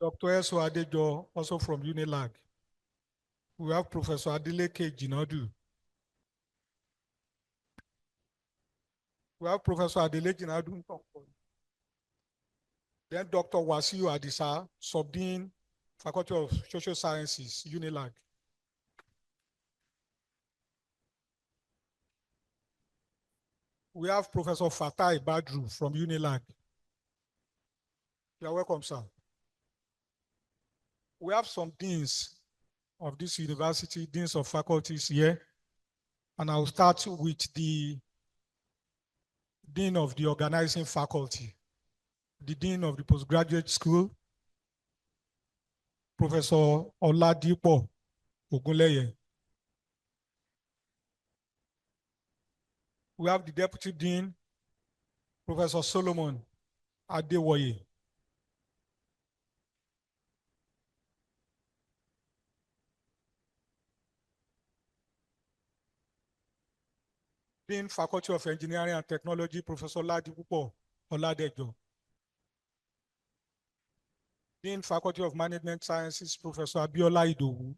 Dr. S.O. Adejo, also from UNILAG. We have Professor Adeleke Jinadu. We have Professor Adeleke Jinadu. Then Dr. Wasiu Adisa, Subdean, Faculty of Social Sciences, UNILAG. We have Professor Fatai Badru from UNILAG. You are welcome, sir. We have some deans of this university, deans of faculties here. And I'll start with the dean of the organizing faculty, the dean of the postgraduate school, Professor Oladipo Ogunleye. We have the deputy dean, Professor Solomon Adewoye. Dean, Faculty of Engineering and Technology, Professor Ladipupo Oladejo. Dean, Faculty of Management Sciences, Professor Abiola Idowu.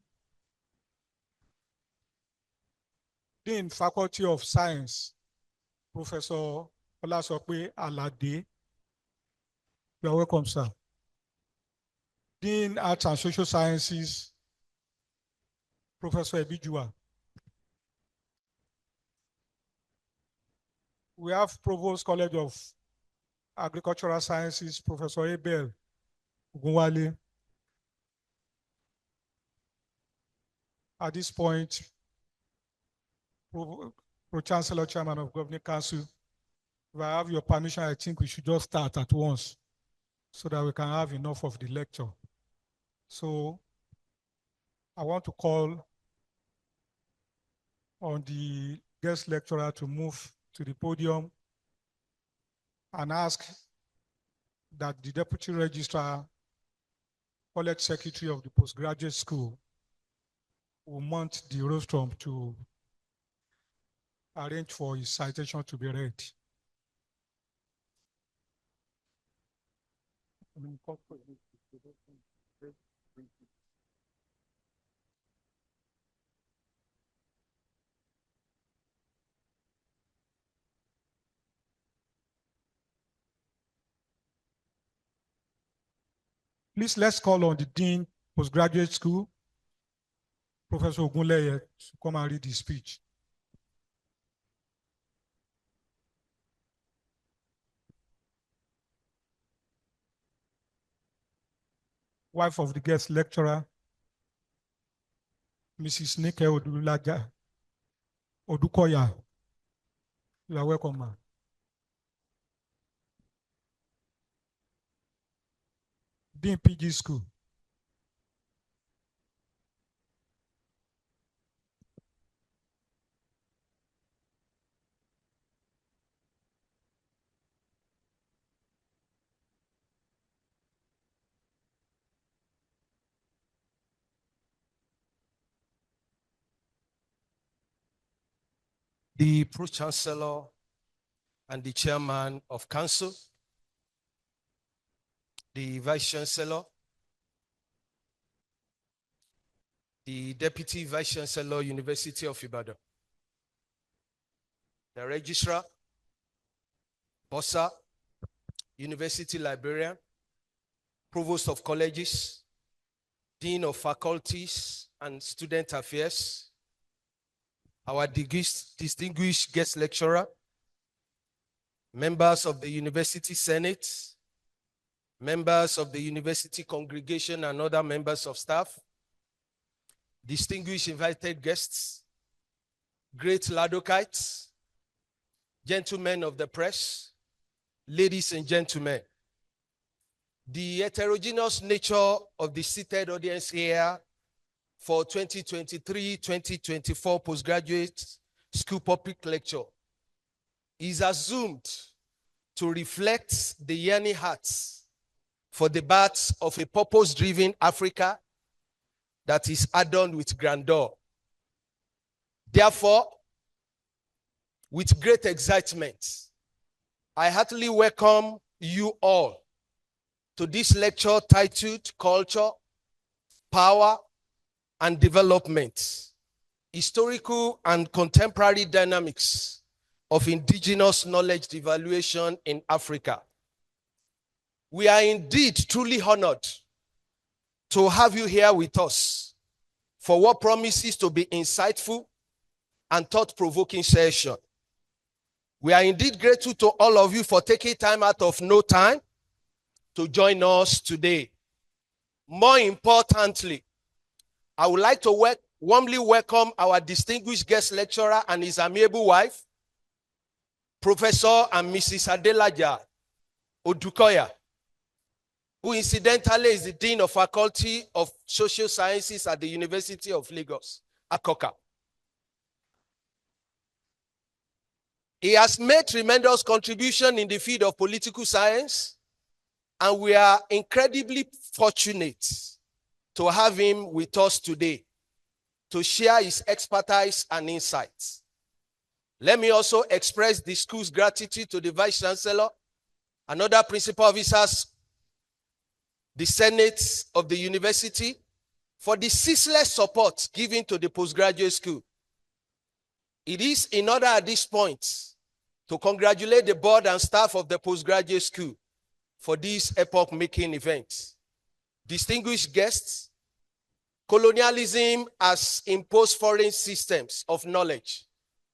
Dean, Faculty of Science, Professor Olasope Alade. You are welcome, sir. Dean, Arts and Social Sciences, Professor Ebijua. We have Provost College of Agricultural Sciences, Professor Abel Ogunwale. At this point, Pro-Chancellor, Chairman of Governing Council, if I have your permission, I think we should just start at once so that we can have enough of the lecture. So I want to call on the guest lecturer to move to the podium and ask that the Deputy Registrar college secretary of the postgraduate school will mount the rostrum to arrange for his citation to be read. Please, let's call on the Dean Postgraduate School, Professor Ogunleye, to come and read his speech. Wife of the guest lecturer, Mrs. Nike Odulaja Odukoya. You are welcome, ma'am. Dean PG School. The Pro-Chancellor and the Chairman of Council, the Vice-Chancellor, the Deputy Vice-Chancellor, University of Ibadan, the Registrar, Bossa, University Librarian, Provost of Colleges, Dean of Faculties and Student Affairs, our distinguished guest lecturer, members of the University Senate, members of the University Congregation and other members of staff, distinguished invited guests, great Ladokites, gentlemen of the press, ladies and gentlemen. The heterogeneous nature of the seated audience here for 2023-2024 postgraduate school public lecture is assumed to reflect the yearning hearts for the birth of a purpose-driven Africa that is adorned with grandeur. Therefore, with great excitement, I heartily welcome you all to this lecture titled Culture, Power, and Development, Historical and Contemporary Dynamics of Indigenous Knowledge Devaluation in Africa. We are indeed truly honored to have you here with us for what promises to be insightful and thought-provoking session. We are indeed grateful to all of you for taking time out of no time to join us today. More importantly, I would like to warmly welcome our distinguished guest lecturer and his amiable wife, Professor and Mrs. Adelaja Odukoya, who incidentally is the Dean of Faculty of Social Sciences at the University of Lagos, Akoka. He has made tremendous contribution in the field of political science, and we are incredibly fortunate to have him with us today to share his expertise and insights. Let me also express the school's gratitude to the Vice Chancellor and other principal officers, the Senate of the university, for the ceaseless support given to the postgraduate school. It is in order at this point to congratulate the board and staff of the postgraduate school for this epoch-making event. Distinguished guests, colonialism has imposed foreign systems of knowledge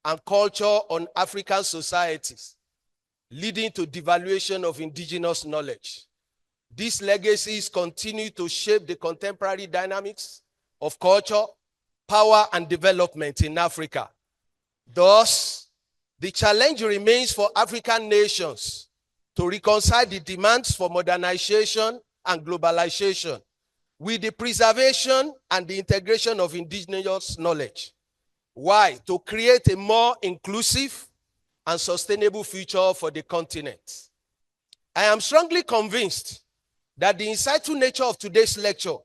and culture on African societies, leading to devaluation of indigenous knowledge. These legacies continue to shape the contemporary dynamics of culture, power, and development in Africa. Thus, the challenge remains for African nations to reconcile the demands for modernization and globalization with the preservation and the integration of indigenous knowledge. Why? To create a more inclusive and sustainable future for the continent. I am strongly convinced that the insightful nature of today's lecture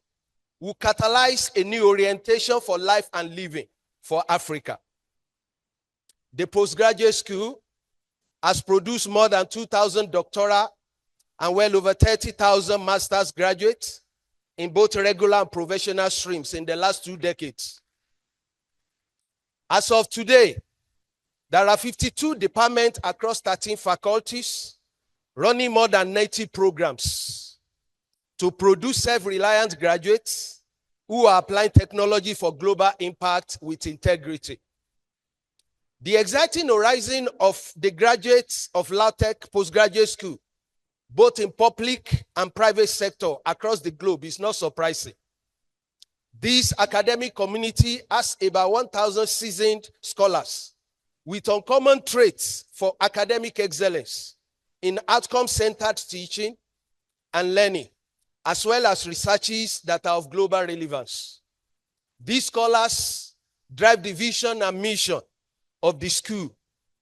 will catalyze a new orientation for life and living for Africa. The postgraduate school has produced more than 2,000 doctoral and well over 30,000 master's graduates in both regular and professional streams in the last 2 decades. As of today, there are 52 departments across 13 faculties running more than 90 programs to produce self-reliant graduates who are applying technology for global impact with integrity. The exciting horizon of the graduates of LAUTECH postgraduate school, both in public and private sector across the globe, is not surprising. This academic community has about 1,000 seasoned scholars with uncommon traits for academic excellence in outcome-centered teaching and learning, as well as researches that are of global relevance. These scholars drive the vision and mission of the school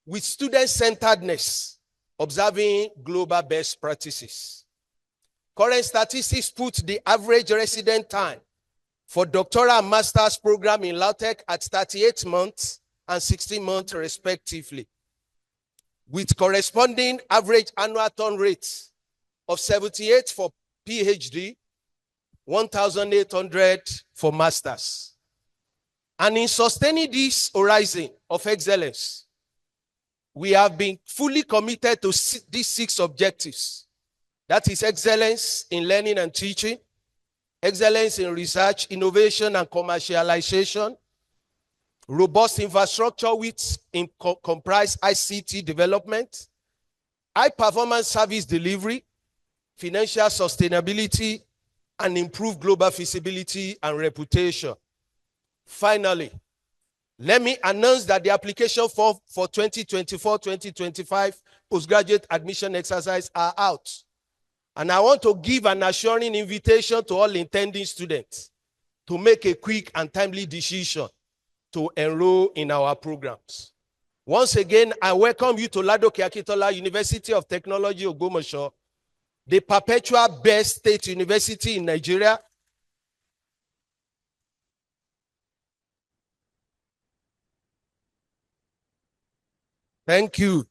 with student-centeredness, observing global best practices. Current statistics put the average resident time for doctoral and master's program in LAUTECH at 38 months and 16 months respectively, with corresponding average annual turn rates of 78 for PhD, 1,800 for masters. And in sustaining this horizon of excellence, we have been fully committed to these 6 objectives. That is excellence in learning and teaching, excellence in research, innovation, and commercialization, robust infrastructure which comprise ICT development, high-performance service delivery, financial sustainability, and improved global visibility and reputation. Finally, let me announce that the application for 2024-2025 postgraduate admission exercise are out. And I want to give an assuring invitation to all intending students to make a quick and timely decision to enroll in our programs. Once again, I welcome you to Ladoke Akintola University of Technology, Ogbomoso, the perpetual best state university in Nigeria. Thank you.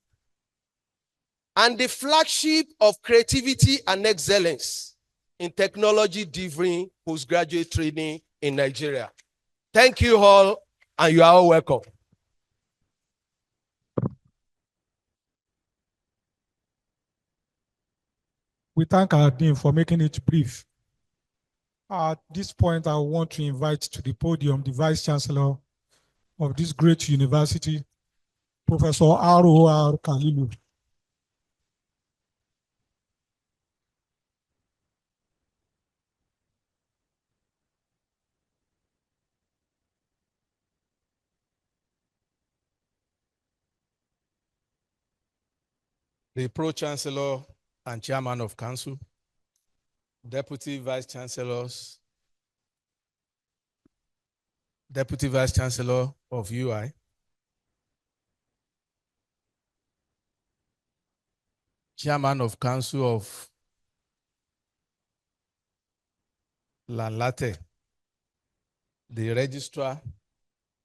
And the flagship of creativity and excellence in technology delivering postgraduate training in Nigeria. Thank you all, and you are all welcome. We thank our dean for making it brief. At this point, I want to invite to the podium the Vice Chancellor of this great university, Professor R.O.R. Kalilu. The Pro-Chancellor and Chairman of Council, Deputy Vice Chancellors, Deputy Vice Chancellor of UI, Chairman of Council of LAUTECH, the Registrar,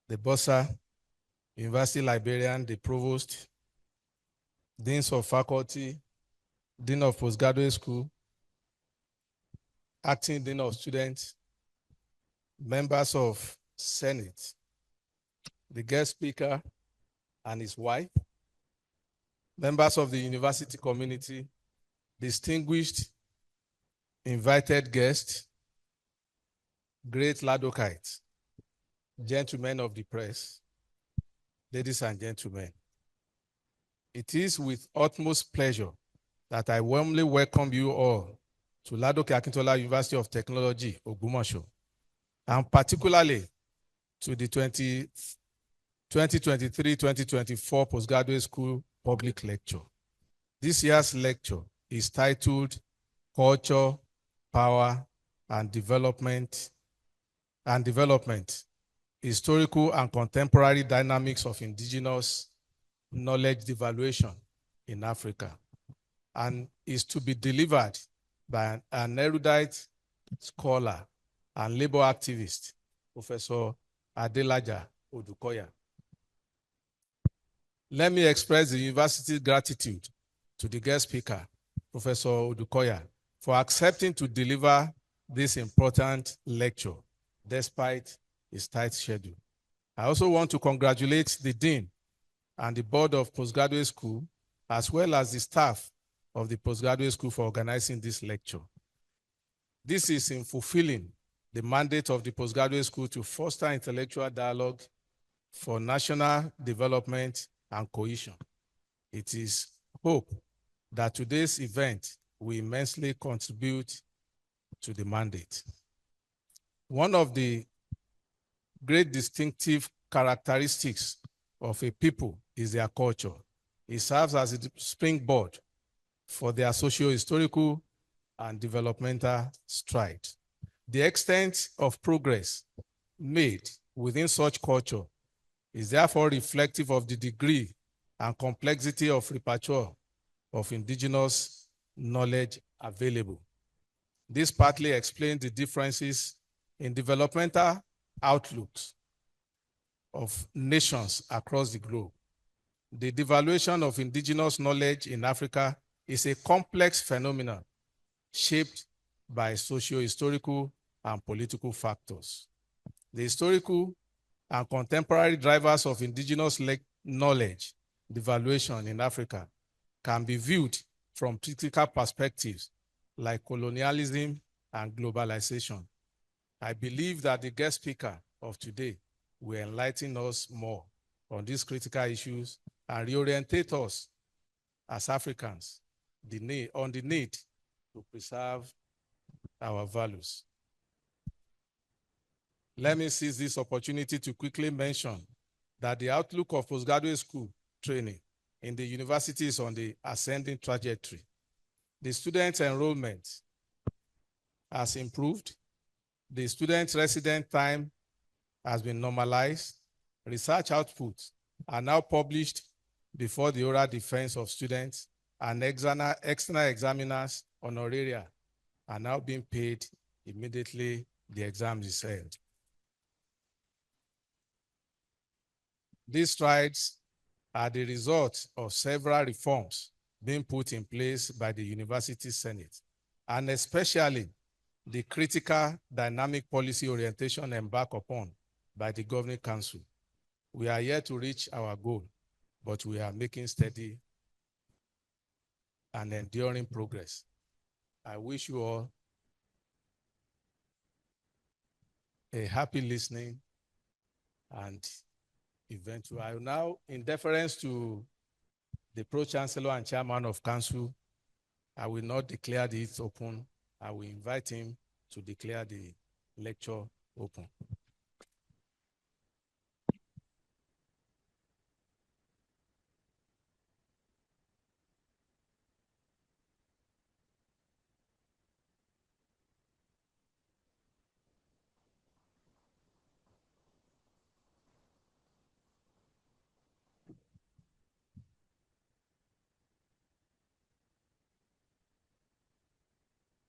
the Bursar, University Librarian, the Provost, Deans of Faculty, Dean of Postgraduate School, Acting Dean of Students, members of Senate, the guest speaker and his wife, members of the university community, distinguished invited guests, great Ladokites, gentlemen of the press, ladies and gentlemen. It is with utmost pleasure that I warmly welcome you all to Ladoke Akintola University of Technology, Ogbomoso, and particularly to the 2023-2024 Postgraduate School Public Lecture. This year's lecture is titled Culture, Power, and Development, Historical and Contemporary Dynamics of Indigenous Knowledge Devaluation in Africa, and is to be delivered by an erudite scholar and labor activist, Professor Adelaja Odukoya. Let me express the university's gratitude to the guest speaker, Professor Odukoya, for accepting to deliver this important lecture despite his tight schedule. I also want to congratulate the Dean and the Board of Postgraduate School, as well as the staff of the Postgraduate School for organizing this lecture. This is in fulfilling the mandate of the Postgraduate School to foster intellectual dialogue for national development and cohesion. It is hope that today's event will immensely contribute to the mandate. One of the great distinctive characteristics of a people is their culture. It serves as a springboard for their socio-historical and developmental stride. The extent of progress made within such culture is therefore reflective of the degree and complexity of repertoire of indigenous knowledge available. This partly explains the differences in developmental outlooks of nations across the globe. The devaluation of indigenous knowledge in Africa is a complex phenomenon shaped by socio-historical and political factors. The historical and contemporary drivers of indigenous knowledge devaluation in Africa can be viewed from critical perspectives like colonialism and globalization. I believe that the guest speaker of today will enlighten us more on these critical issues and reorientate us as Africans on the need to preserve our values. Let me seize this opportunity to quickly mention that the outlook of postgraduate school training in the university is on the ascending trajectory. The student enrollment has improved. The student resident time has been normalized. Research outputs are now published before the oral defense of students, and external examiners honoraria are now being paid immediately the exam is held. These strides are the result of several reforms being put in place by the University Senate, and especially the critical dynamic policy orientation embarked upon by the Governing Council. We are yet to reach our goal, but we are making steady and enduring progress. I wish you all a happy listening and eventually. I will now, in deference to the Pro-Chancellor and Chairman of Council, I will not declare this open. I will invite him to declare the lecture open.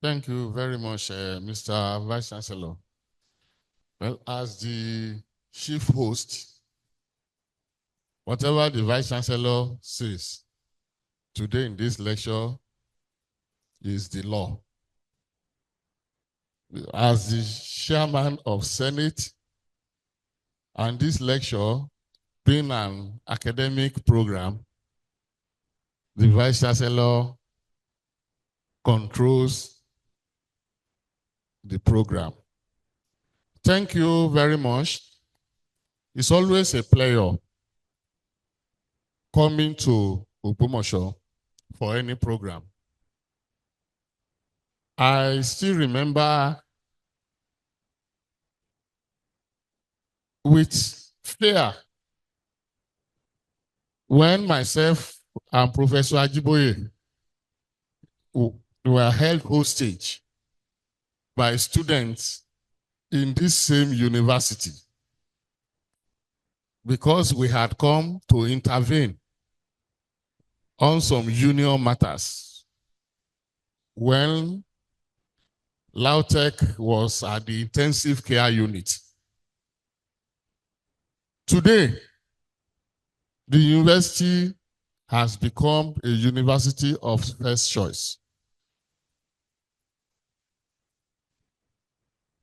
Thank you very much, Mr. Vice Chancellor. Well, as the chief host, whatever the Vice Chancellor says today in this lecture is the law. As the chairman of Senate, and this lecture being an academic program, the Vice Chancellor controls the program. Thank you very much. It's always a pleasure coming to Ogbomoso for any program. I still remember with fear when myself and Professor Ajiboye were held hostage by students in this same university because we had come to intervene on some union matters when Lautech was at the intensive care unit. Today, the university has become a university of first choice.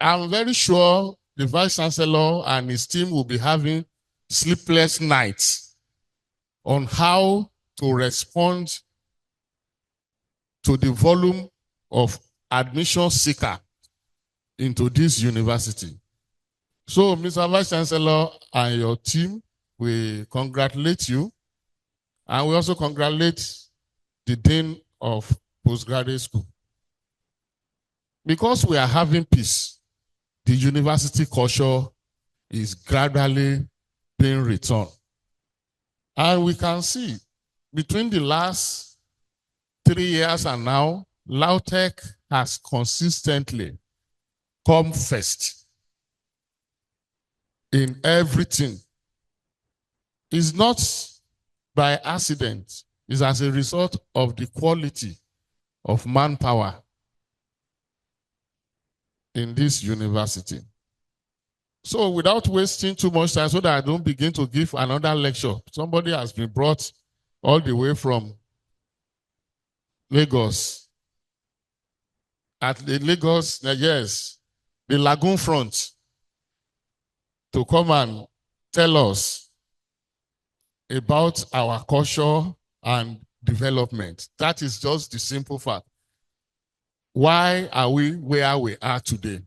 I'm very sure the Vice Chancellor and his team will be having sleepless nights on how to respond to the volume of admission seeker into this university. So, Mr. Vice Chancellor and your team, we congratulate you, and we also congratulate the Dean of Postgraduate School. Because we are having peace, the university culture is gradually being returned. And we can see between the last 3 years and now, Lautech has consistently come first in everything. It's not by accident. It's as a result of the quality of manpower in this university. So without wasting too much time, so that I don't begin to give another lecture, somebody has been brought all the way from Lagos. At the Lagos, yes, the Lagoon front, to come and tell us about our culture and development. That is just the simple fact. Why are we where we are today?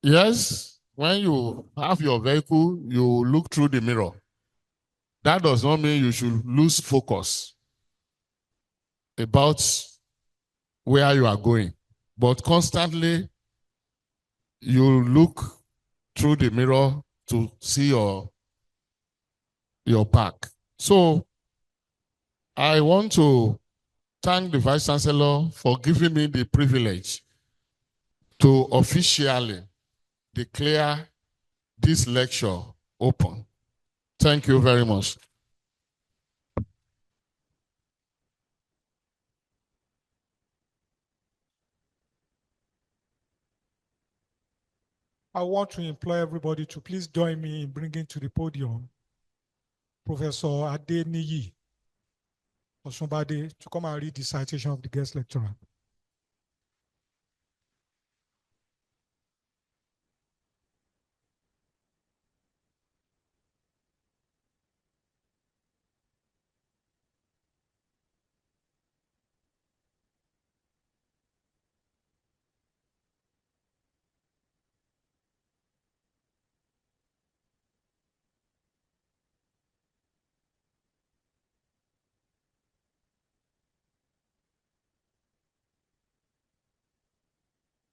Yes, when you have your vehicle, you look through the mirror. That does not mean you should lose focus about where you are going. But constantly, you look through the mirror to see your back. So, I want to thank the Vice Chancellor for giving me the privilege to officially declare this lecture open. Thank you very much. I want to implore everybody to please join me in bringing to the podium Professor Adeniyi Osunbade to come and read the citation of the guest lecturer.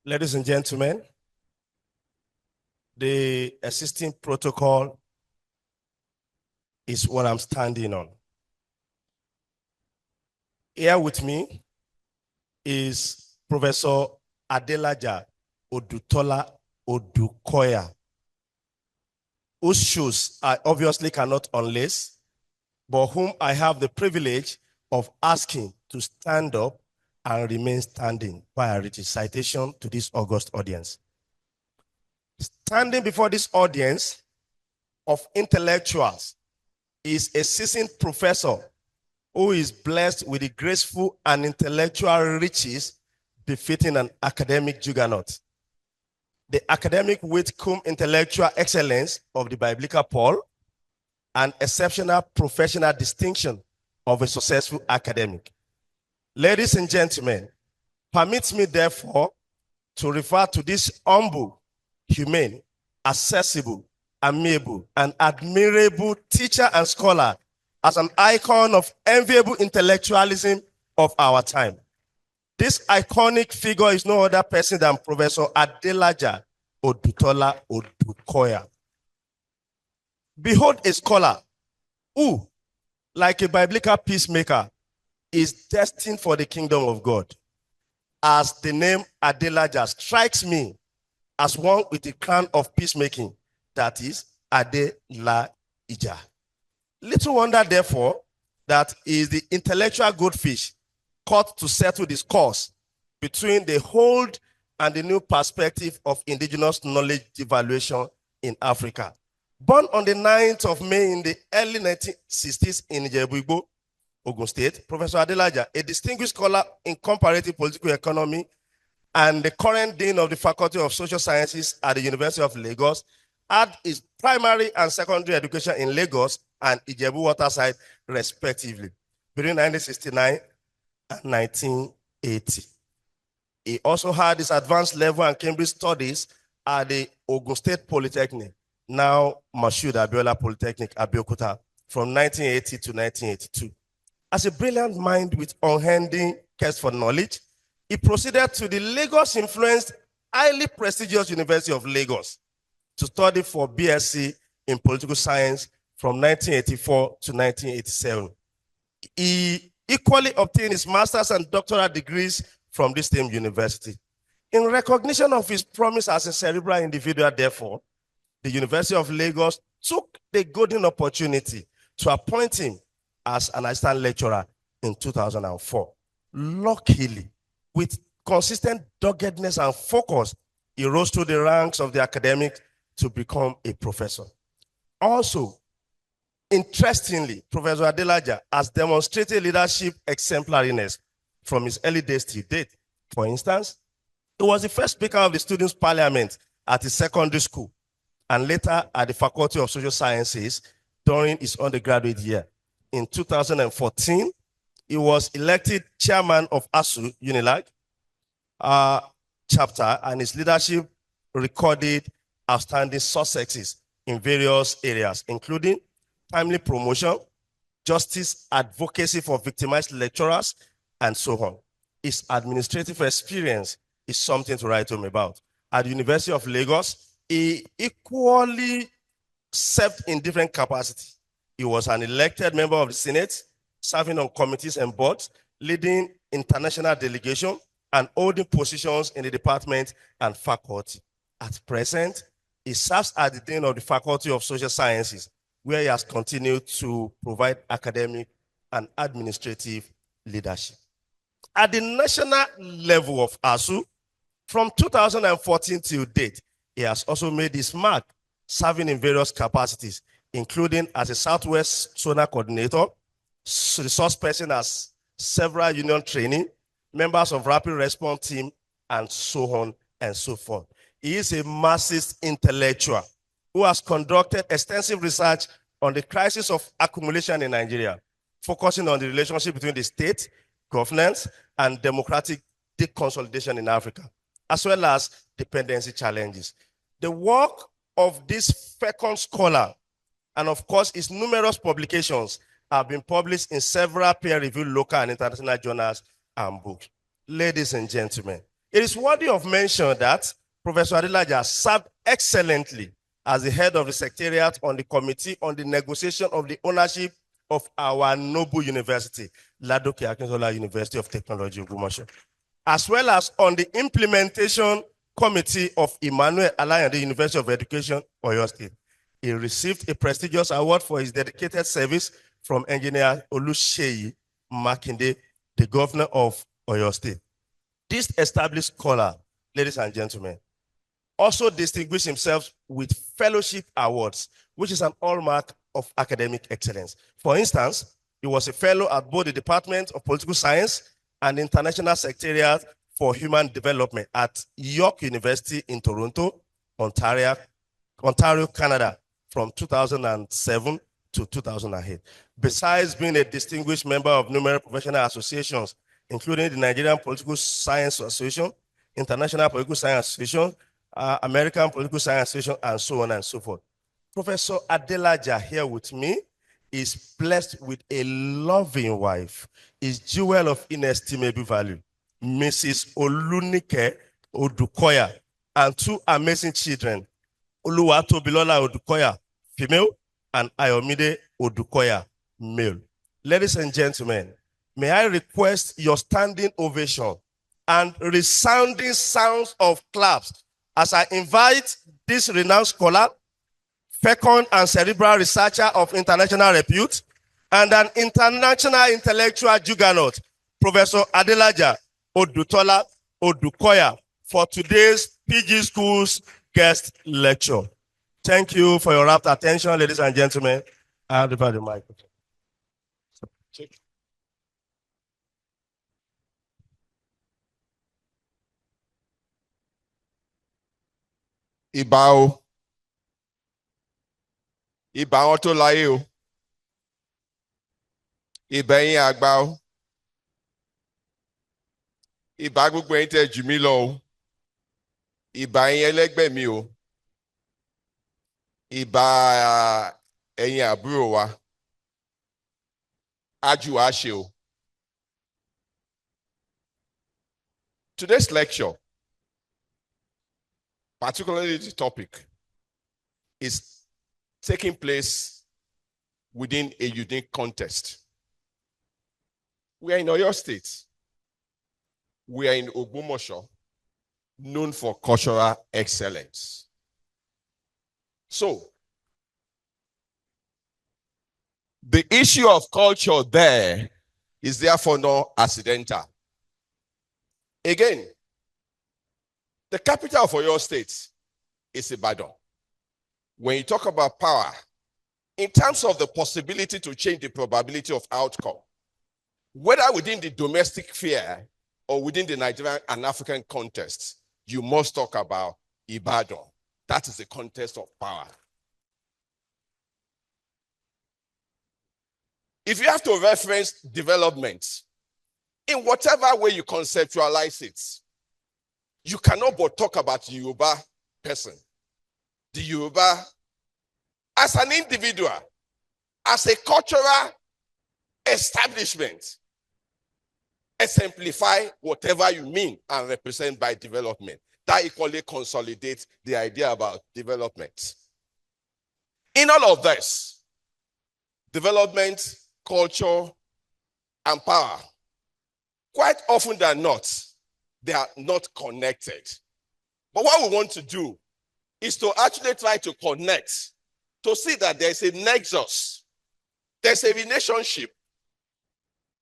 Ladies and gentlemen, the existing protocol is what I'm standing on. Here with me is Professor Adelaja Odutola Odukoya, whose shoes I obviously cannot unlace, but whom I have the privilege of asking to stand up and remain standing via recitation to this august audience. Standing before this audience of intellectuals is a seasoned professor who is blessed with the graceful and intellectual riches befitting an academic juggernaut. The academic wit cum intellectual excellence of the biblical Paul, and exceptional professional distinction of a successful academic. Ladies and gentlemen, permit me therefore to refer to this humble, humane, accessible, amiable, and admirable teacher and scholar as an icon of enviable intellectualism of our time. This iconic figure is no other person than Professor Adelaja Odutola Odukoya. Behold a scholar who, like a biblical peacemaker, is destined for the kingdom of God. As the name Adelaja strikes me as one with the crown of peacemaking, that is Adelaja. Little wonder, therefore, that is the intellectual goldfish caught to settle this cause between the old and the new perspective of indigenous knowledge devaluation in Africa. Born on the 9th of May in the early 1960s in Ijebu-Igbo, Ogun State, Professor Adelaja, a distinguished scholar in comparative political economy and the current dean of the Faculty of Social Sciences at the University of Lagos, had his primary and secondary education in Lagos and Ijebu Waterside, respectively, between 1969 and 1980. He also had his advanced level and Cambridge studies at the Ogun State Polytechnic, now Mashood Abiola Polytechnic, Abeokuta, from 1980 to 1982. As a brilliant mind with unending quest for knowledge, he proceeded to the Lagos-influenced, highly prestigious University of Lagos to study for BSc in political science from 1984 to 1987. He equally obtained his master's and doctoral degrees from this same university. In recognition of his promise as a cerebral individual, therefore, the University of Lagos took the golden opportunity to appoint him as an assistant lecturer in 2004. Luckily, with consistent doggedness and focus, he rose through the ranks of the academic to become a professor. Also, interestingly, Professor Adelaja has demonstrated leadership exemplariness from his early days to date. For instance, he was the first speaker of the Students' Parliament at his secondary school and later at the Faculty of Social Sciences during his undergraduate year. In 2014, he was elected chairman of ASU UNILAG chapter, and his leadership recorded outstanding successes in various areas, including timely promotion, justice advocacy for victimized lecturers, and so on. His administrative experience is something to write home about. At the University of Lagos, he equally served in different capacities. He was an elected member of the Senate, serving on committees and boards, leading international delegation, and holding positions in the department and faculty. At present, he serves as the dean of the Faculty of Social Sciences, where he has continued to provide academic and administrative leadership. At the national level of ASU, from 2014 till date, he has also made his mark, serving in various capacities, including as a Southwest Zona Coordinator, resource person as several union training, members of Rapid Response Team, and so on and so forth. He is a Marxist intellectual who has conducted extensive research on the crisis of accumulation in Nigeria, focusing on the relationship between the state, governance, and democratic deconsolidation in Africa, as well as dependency challenges. The work of this fecund scholar, and of course his numerous publications, have been published in several peer-reviewed local and international journals and books. Ladies and gentlemen, it is worthy of mention that Professor Adelaja served excellently as the head of the Secretariat on the Committee on the Negotiation of the Ownership of our noble university, Ladoke Akintola University of Technology, Ogbomoso, as well as on the Implementation Committee of Emmanuel Alayande University of Education, Oyo State. He received a prestigious award for his dedicated service from Engineer Oluseyi Makinde, the governor of Oyo State. This established scholar, ladies and gentlemen, also distinguished himself with fellowship awards, which is an hallmark of academic excellence. For instance, he was a fellow at both the Department of Political Science and International Secretariat for Human Development at York University in Toronto, Ontario, Canada, from 2007 to 2008. Besides being a distinguished member of numerous professional associations, including the Nigerian Political Science Association, International Political Science Association, American Political Science Association, and so on and so forth. Professor Adelaja here with me is blessed with a loving wife, his jewel of inestimable value, Mrs. Olunike Odukoya, and two amazing children, Oluwatobilola Odukoya, female, and Ayomide Odukoya, male. Ladies and gentlemen, may I request your standing ovation and resounding sounds of claps as I invite this renowned scholar, fecund and cerebral researcher of international repute, and an international intellectual juggernaut, Professor Adelaja Odutola Odukoya for today's PG Schools guest lecture. Thank you for your rapt attention, ladies and gentlemen. I'll refer the microphone. Ìbà o. Ìbà àwọn tó láyé o. Ìbà ẹ̀yin àgbà o. Ìbà gbogbo ẹ̀yin tẹ́ jù mí lọ o. Ìbà ẹ̀yin ẹlẹ́gbẹ́ mi o. Ìbà ẹ̀yin àbúrò wa. Ájú wa ṣe o. Today's lecture, particularly the topic, is taking place within a unique context. We are in Oyo State. We are in Ogbomoso, known for cultural excellence. So, the issue of culture there is therefore not accidental. Again, the capital of Oyo State is Ibadan. When you talk about power, in terms of the possibility to change the probability of outcome, whether within the domestic sphere or within the Nigerian and African context, you must talk about Ibadan. That is the context of power. If you have to reference development, in whatever way you conceptualize it, you cannot but talk about the Yoruba person. The Yoruba as an individual, as a cultural establishment, exemplify whatever you mean and represent by development. That equally consolidates the idea about development. In all of this, development, culture, and power, quite often than not, they are not connected. But what we want to do is to actually try to connect, to see that there's a nexus, there's a relationship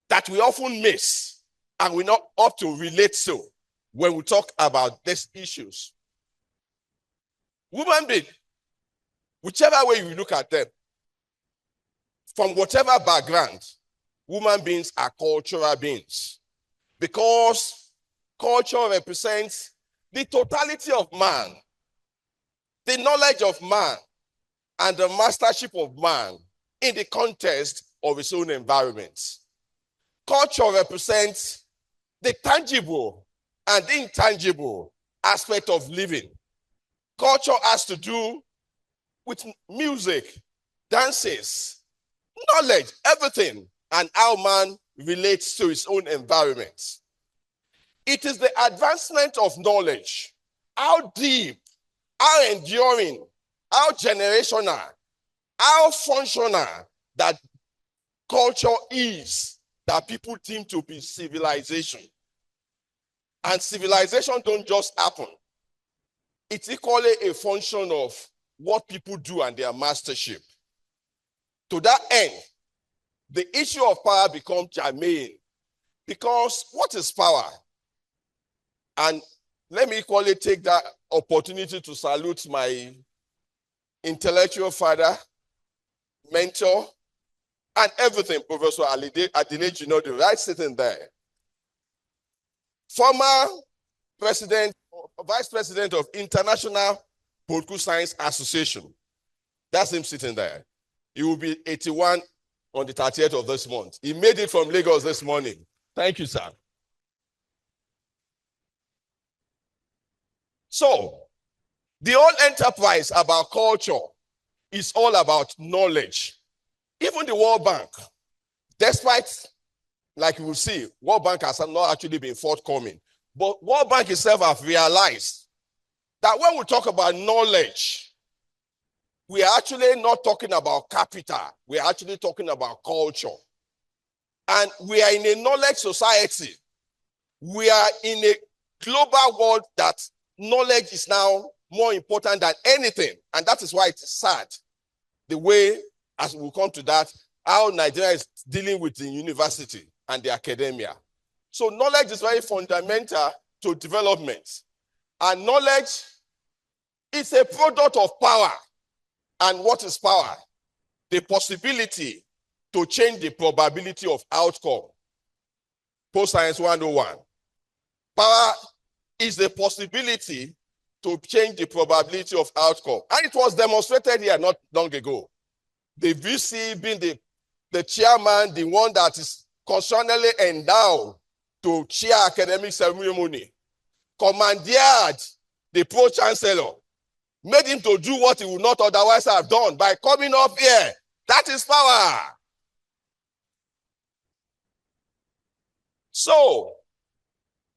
that we often miss and we not ought to relate to when we talk about these issues. Human beings, whichever way you look at them, from whatever background, human beings are cultural beings, because culture represents the totality of man, the knowledge of man, and the mastership of man in the context of his own environment. Culture represents the tangible and intangible aspect of living. Culture has to do with music, dances, knowledge, everything, and how man relates to his own environment. It is the advancement of knowledge, how deep, how enduring, how generational, how functional that culture is, that people deem to be civilization. And civilization don't just happen. It's equally a function of what people do and their mastership. To that end, the issue of power becomes germane. Because what is power? And let me equally take that opportunity to salute my intellectual father, mentor, and everything, Professor Adile, you know, the right sitting there. Former president, vice president of International Political Science Association. That's him sitting there. He will be 81 on the 30th of this month. He made it from Lagos this morning. Thank you, sir. So, the whole enterprise about culture is all about knowledge. Even the World Bank, despite, like you will see, World Bank has not actually been forthcoming. But World Bank itself have realized that when we talk about knowledge, we are actually not talking about capital. We are actually talking about culture. And we are in a knowledge society. We are in a global world that knowledge is now more important than anything. And that is why it is sad, the way, as we'll come to that, how Nigeria is dealing with the university and the academia. So knowledge is very fundamental to development. And knowledge is a product of power. And what is power? The possibility to change the probability of outcome. Post-science 101. Power is the possibility to change the probability of outcome. And it was demonstrated here not long ago. The VC being the chairman, the one that is constitutionally endowed to chair academic ceremony, commandeered the pro-chancellor, made him to do what he would not otherwise have done by coming up here. That is power. So,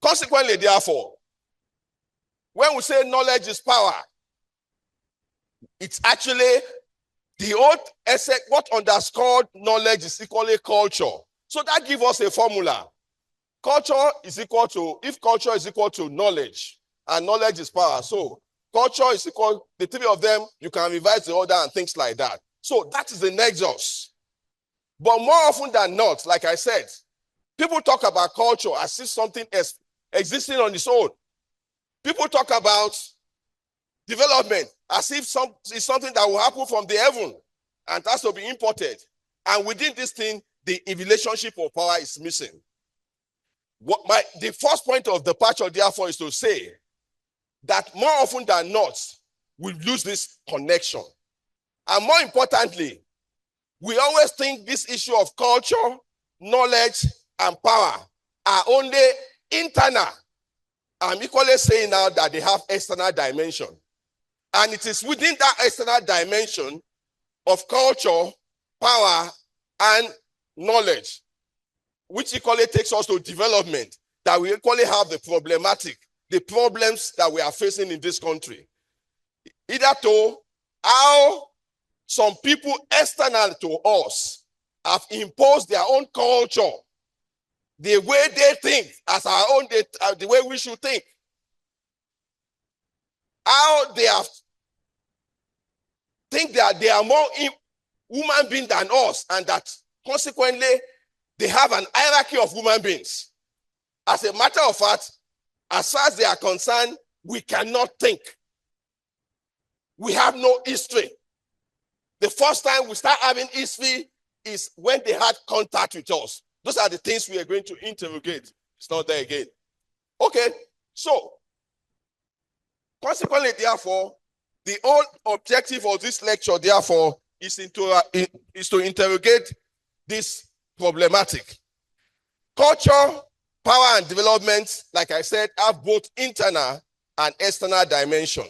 consequently, therefore, when we say knowledge is power, it's actually the old essence, what underscored knowledge is equally culture. So that gives us a formula. Culture is equal to, if culture is equal to knowledge, and knowledge is power. So culture is equal, the three of them, you can revise the order and things like that. So that is the nexus. But more often than not, like I said, people talk about culture as if something is existing on its own. People talk about development as if it's something that will happen from the heaven and has to be imported. And within this thing, the relationship of power is missing. The first point of departure, therefore, is to say that more often than not, we lose this connection. And more importantly, we always think this issue of culture, knowledge, and power are only internal. I'm equally saying now that they have external dimension. And it is within that external dimension of culture, power, and knowledge, which equally takes us to development, that we equally have the problems that we are facing in this country. Either to how some people external to us have imposed their own culture, the way they think, as our own, the way we should think. How they have think that they are more human beings than us, and that consequently they have an hierarchy of human beings. As a matter of fact, as far as they are concerned, we cannot think. We have no history. The first time we start having history is when they had contact with us. Those are the things we are going to interrogate. It's not there again. Okay, so consequently, therefore, the whole objective of this lecture, therefore, is to interrogate this problematic. Culture, power, and development, like I said, have both internal and external dimension.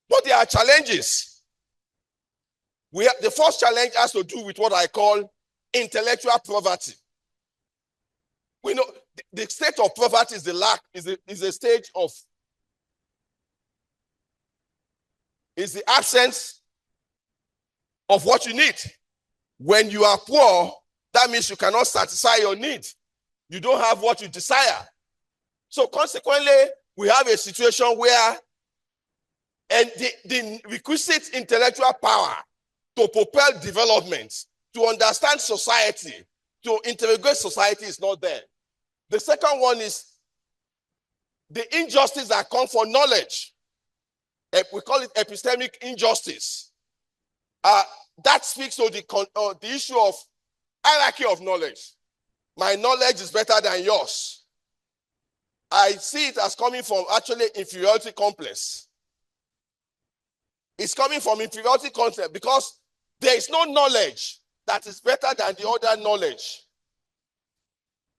But there are challenges. The first challenge has to do with what I call intellectual poverty. We know the state of poverty is a stage of, is the absence of what you need. When you are poor, that means you cannot satisfy your need. You don't have what you desire. So consequently, we have a situation where the requisite intellectual power to propel development, to understand society, to interrogate society is not there. The second one is the injustice that comes for knowledge. We call it epistemic injustice. That speaks to the issue of hierarchy of knowledge. My knowledge is better than yours. I see it as coming from actually inferiority complex. It's coming from inferiority concept because there is no knowledge that is better than the other knowledge.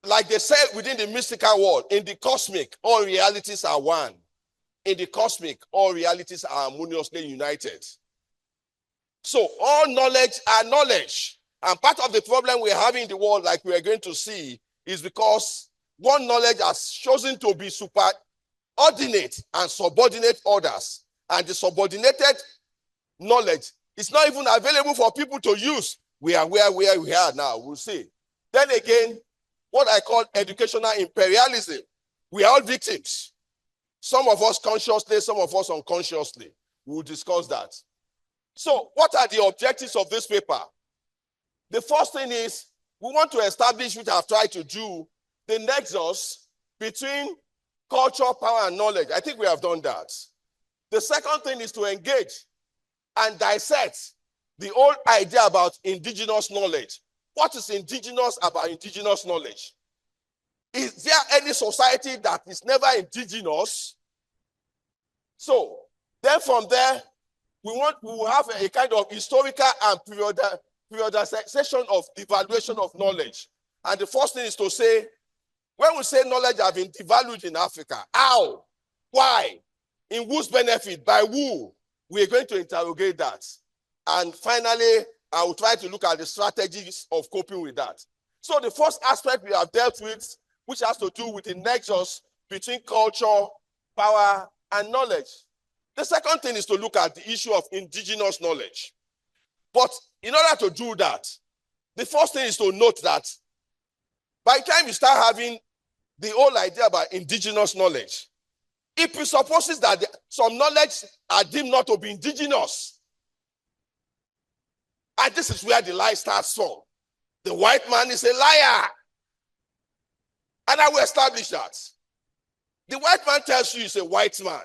Like they said within the mystical world, in the cosmic, all realities are one. In the cosmic, all realities are harmoniously united. So all knowledge are knowledge. And part of the problem we're having in the world, like we are going to see, is because one knowledge has chosen to be superordinate and subordinate others. And the subordinated knowledge is not even available for people to use. We are where we are now, we'll see. Then again, what I call educational imperialism. We are all victims. Some of us consciously, some of us unconsciously. We'll discuss that. So what are the objectives of this paper? The first thing is we want to establish, which I've tried to do, the nexus between culture, power, and knowledge. I think we have done that. The second thing is to engage and dissect the old idea about indigenous knowledge. What is indigenous about indigenous knowledge? Is there any society that is never indigenous? So then from there, we will have a kind of historical and periodization of devaluation of knowledge. And the first thing is to say, when we say knowledge has been devalued in Africa, how? Why? In whose benefit? By who? We are going to interrogate that. And finally, I will try to look at the strategies of coping with that. So the first aspect we have dealt with, which has to do with the nexus between culture, power, and knowledge. The second thing is to look at the issue of indigenous knowledge. But in order to do that, the first thing is to note that by the time you start having the whole idea about indigenous knowledge, it presupposes that some knowledge are deemed not to be indigenous. And this is where the lie starts from. The white man is a liar. And I will establish that. The white man tells you he's a white man.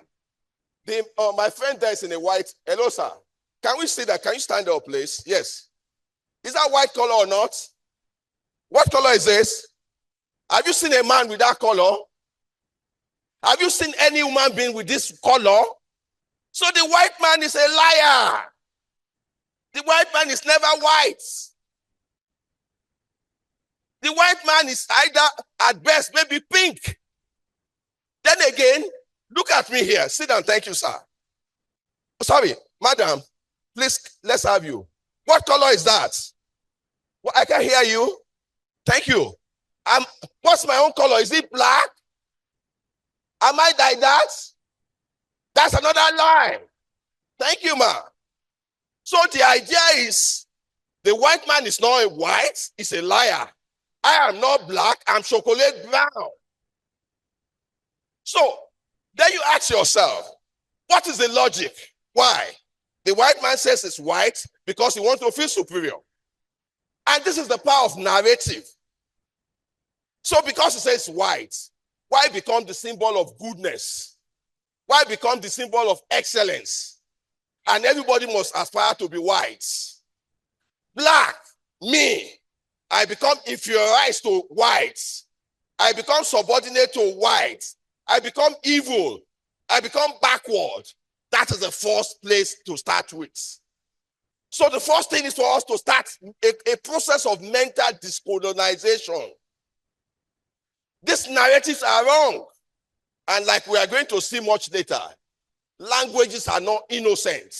My friend there is in a white. Hello, sir. Can we see that? Can you stand up, please? Yes. Is that white color or not? What color is this? Have you seen a man with that color? Have you seen any human being with this color? So the white man is a liar. The white man is never white. The white man is either, at best, maybe pink. Then again, look at me here. Sit down. Thank you, sir. Sorry, madam. Please, let's have you. What color is that? Well, I can hear you. Thank you. What's my own color? Is it black? Am I like that? That's another lie. Thank you, ma. So the idea is the white man is not a white, he's a liar. I am not black, I'm chocolate brown. So then you ask yourself, what is the logic? Why? The white man says it's white because he wants to feel superior. And this is the power of narrative. So because he says white, why become the symbol of goodness? Why become the symbol of excellence? And everybody must aspire to be white. Black, me, I become inferiorized to white. I become subordinate to white. I become evil. I become backward. That is the first place to start with. So the first thing is for us to start a process of mental decolonization. These narratives are wrong. And like we are going to see much later, languages are not innocent.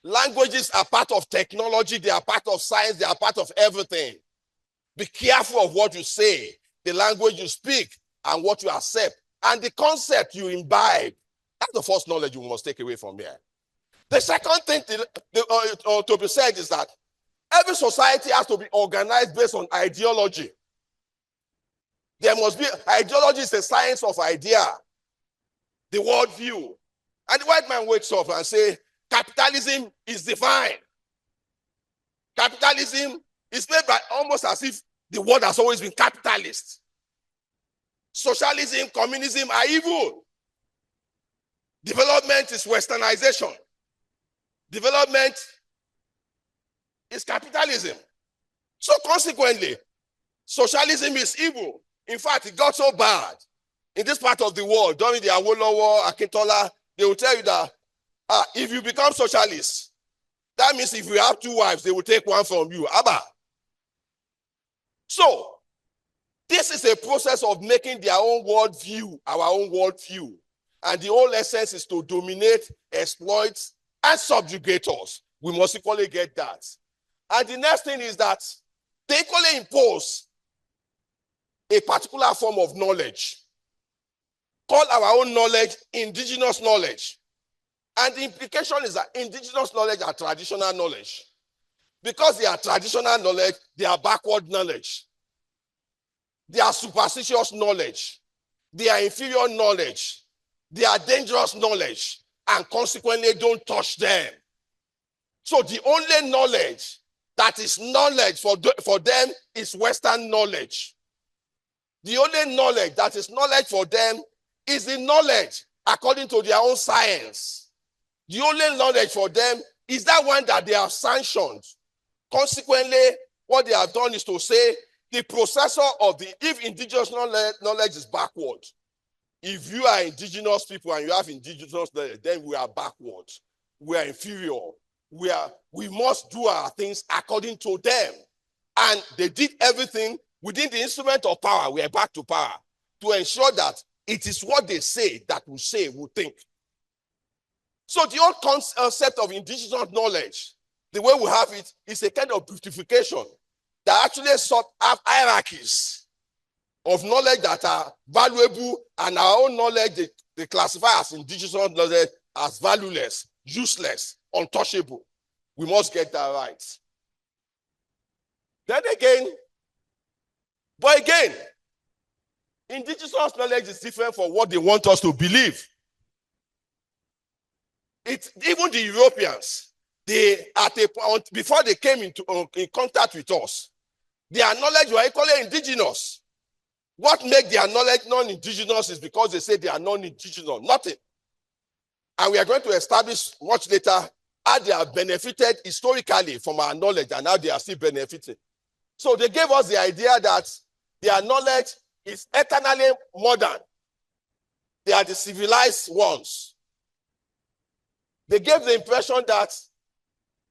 Languages are part of technology. They are part of science. They are part of everything. Be careful of what you say, the language you speak, and what you accept, and the concept you imbibe. That's the first knowledge you must take away from here. The second thing to be said is that every society has to be organized based on ideology. There must be, ideology is the science of idea, the worldview. And the white man wakes up and says, capitalism is divine. Capitalism is made by almost as if the world has always been capitalist. Socialism, communism are evil. Development is westernization. Development is capitalism. So consequently, socialism is evil. In fact, it got so bad in this part of the world during the Awolowo, Akintola, they will tell you that if you become socialist, that means if you have two wives, they will take one from you. Abba. So, this is a process of making their own worldview, our own worldview. And the whole essence is to dominate, exploit, and subjugate us. We must equally get that. And the next thing is that they equally impose a particular form of knowledge. Call our own knowledge indigenous knowledge. And the implication is that indigenous knowledge are traditional knowledge. Because they are traditional knowledge, they are backward knowledge. They are superstitious knowledge. They are inferior knowledge. They are dangerous knowledge. And consequently, don't touch them. So the only knowledge that is knowledge for them is Western knowledge. The only knowledge that is knowledge for them is the knowledge according to their own science. The only knowledge for them is that one that they have sanctioned. Consequently, what they have done is to say the processor of if indigenous knowledge is backward, if you are indigenous people and you have indigenous knowledge, then we are backward. We are inferior. We must do our things according to them. And they did everything within the instrument of power. We are back to power to ensure that it is what they say that we say, we think. So the old concept of indigenous knowledge, the way we have it, is a kind of beautification that actually sort of hierarchies of knowledge that are valuable, and our own knowledge they classify as indigenous knowledge as valueless, useless, untouchable. We must get that right. Then again, indigenous knowledge is different from what they want us to believe. Even the Europeans, before they came in contact with us, their knowledge were equally indigenous. What makes their knowledge non-indigenous is because they say they are non-indigenous. Nothing. And we are going to establish much later how they have benefited historically from our knowledge and how they are still benefiting. So they gave us the idea that their knowledge is eternally modern. They are the civilized ones. They gave the impression that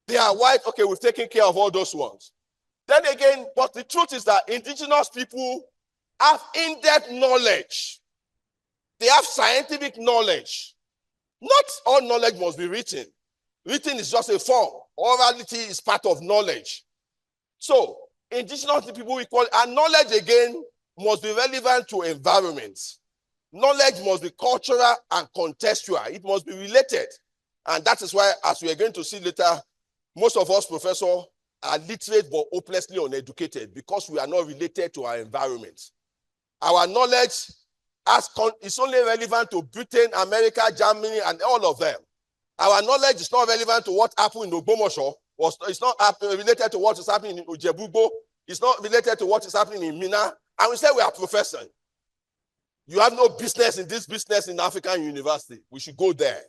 they are white. Okay, we've taken care of all those ones. Then again, but the truth is that indigenous people have in-depth knowledge. They have scientific knowledge. Not all knowledge must be written. Written is just a form. Orality is part of knowledge. So, indigenous people we call, and knowledge again must be relevant to environments. Knowledge must be cultural and contextual. It must be related. And that is why, as we are going to see later, most of us professors are literate but hopelessly uneducated because we are not related to our environment. Our knowledge is only relevant to Britain, America, Germany, and all of them. Our knowledge is not relevant to what happened in Ogbomoso. It's not related to what is happening in Ojebugo. It's not related to what is happening in Mina. And we say we are professors. You have no business in this business in African university. We should go there.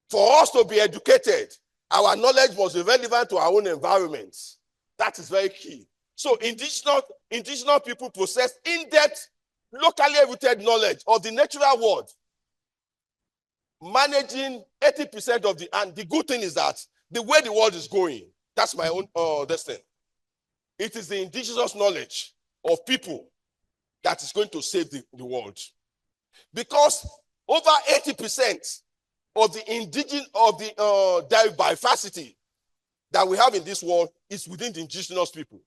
For us to be educated, our knowledge must be relevant to our own environments. That is very key. So indigenous people possess in-depth, locally rooted knowledge of the natural world, managing 80% of and the good thing is that the way the world is going, that's my own destiny. It is the indigenous knowledge of people that is going to save the world. Because over 80% of the diversity that we have in this world is within the indigenous people.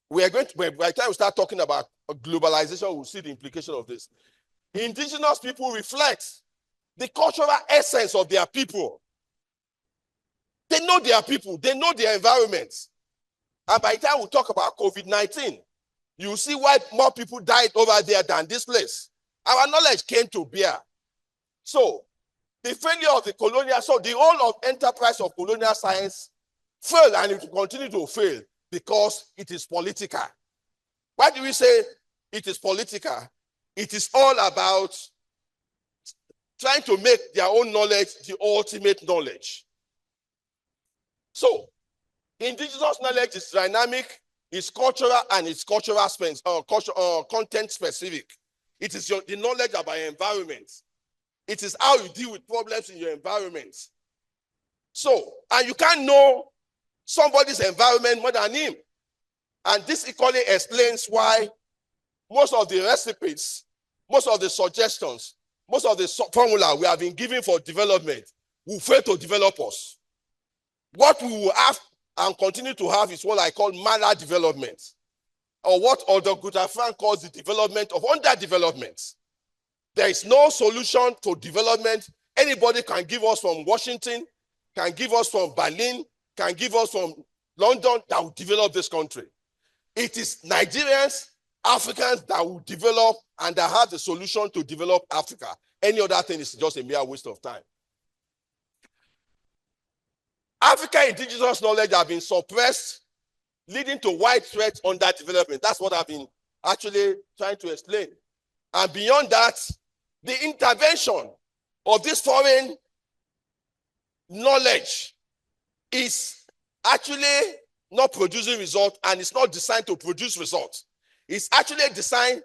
We are going to, by the time we start talking about globalization, we'll see the implication of this. Indigenous people reflect the cultural essence of their people. They know their people, they know their environments. And by the time we talk about COVID-19, you see why more people died over there than this place. Our knowledge came to bear. So, the failure of the colonial, so the whole of enterprise of colonial science failed, and it will continue to fail because it is political. Why do we say it is political? It is all about trying to make their own knowledge the ultimate knowledge. So, indigenous knowledge is dynamic, it's cultural, and it's content specific. It is the knowledge about your environment. It is how you deal with problems in your environment. So, and you can't know somebody's environment more than him. And this equally explains why most of the recipes, most of the suggestions, most of the formula we have been given for development will fail to develop us. What we will have and continue to have is what I call maldevelopment, or what Otto Frank calls the development of underdevelopment. There is no solution to development. Anybody can give us from Washington, can give us from Berlin, can give us from London that will develop this country. It is Nigerians, Africans that will develop and that have the solution to develop Africa. Any other thing is just a mere waste of time. African indigenous knowledge have been suppressed, leading to widespread underdevelopment. That's what I've been actually trying to explain. And beyond that, the intervention of this foreign knowledge is actually not producing results, and it's not designed to produce results. It's actually designed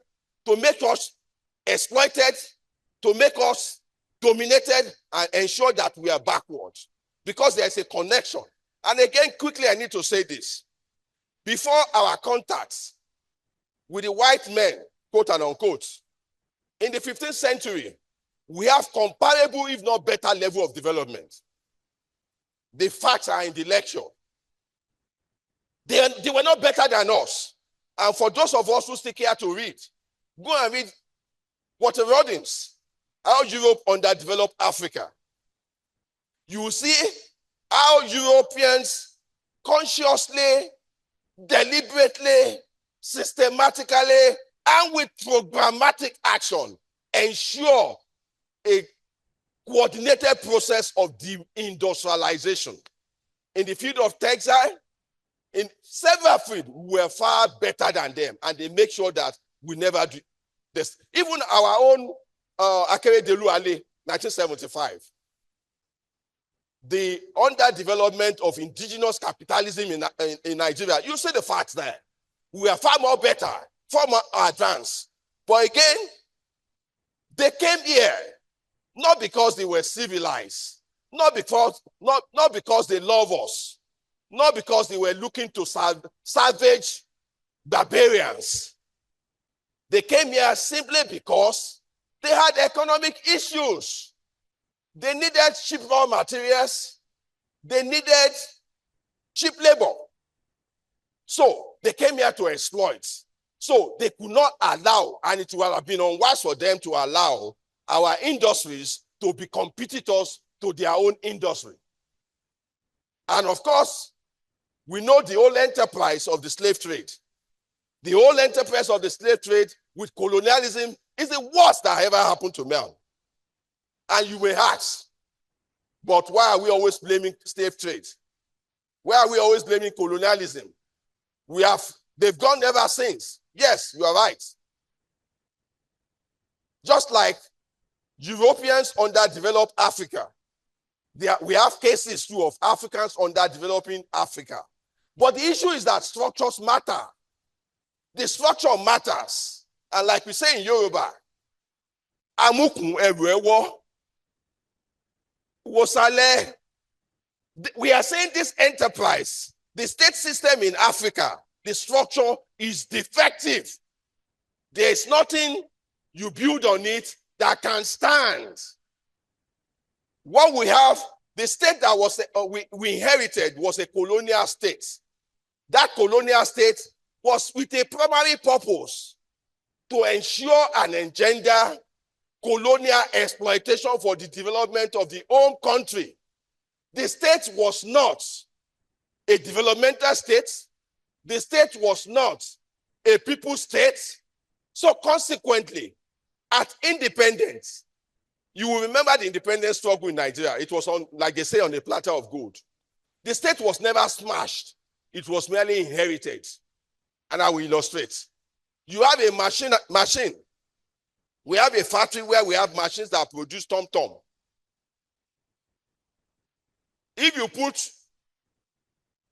to make us exploited, to make us dominated, and ensure that we are backward, because there's a connection. And again, quickly, I need to say this. Before our contacts with the white men, quote and unquote, in the 15th century, we have comparable, if not better, level of development. The facts are in the lecture. They were not better than us. And for those of us who still care to read, go and read Walter Rodins, How Europe Underdeveloped Africa. You will see how Europeans consciously, deliberately, systematically, and with programmatic action ensure a coordinated process of deindustrialization. In the field of textile, in several fields, we were far better than them, and they make sure that we never do this. Even our own Akere Delu Ale, 1975. The underdevelopment of indigenous capitalism in Nigeria, you see the facts there. We are far more better, far more advanced. But again, they came here not because they were civilized, not because they love us, not because they were looking to savage barbarians. They came here simply because they had economic issues. They needed cheap raw materials. They needed cheap labor. So they came here to exploit. So they could not allow, and it would have been unwise for them to allow our industries to be competitors to their own industry. And of course, we know the whole enterprise of the slave trade. The whole enterprise of the slave trade with colonialism is the worst that ever happened to man. And you may ask, but why are we always blaming slave trade? Why are we always blaming colonialism? They've gone ever since. Yes, you are right. Just like Europeans underdeveloped Africa, we have cases too of Africans underdeveloping Africa. But the issue is that structures matter. The structure matters. And like we say in Yoruba, Amukun Eruewo, Wosale. We are saying this enterprise, the state system in Africa, the structure is defective. There is nothing you build on it that can stand. What we have, the state that was we inherited was a colonial state. That colonial state was with a primary purpose to ensure and engender colonial exploitation for the development of the home country. The state was not a developmental state. The state was not a people state. So consequently, at independence, you will remember the independence struggle in Nigeria. It was on, like they say, on a platter of gold. The state was never smashed. It was merely inherited. And I will illustrate. You have a machine. We have a factory where we have machines that produce tom-tom. If you put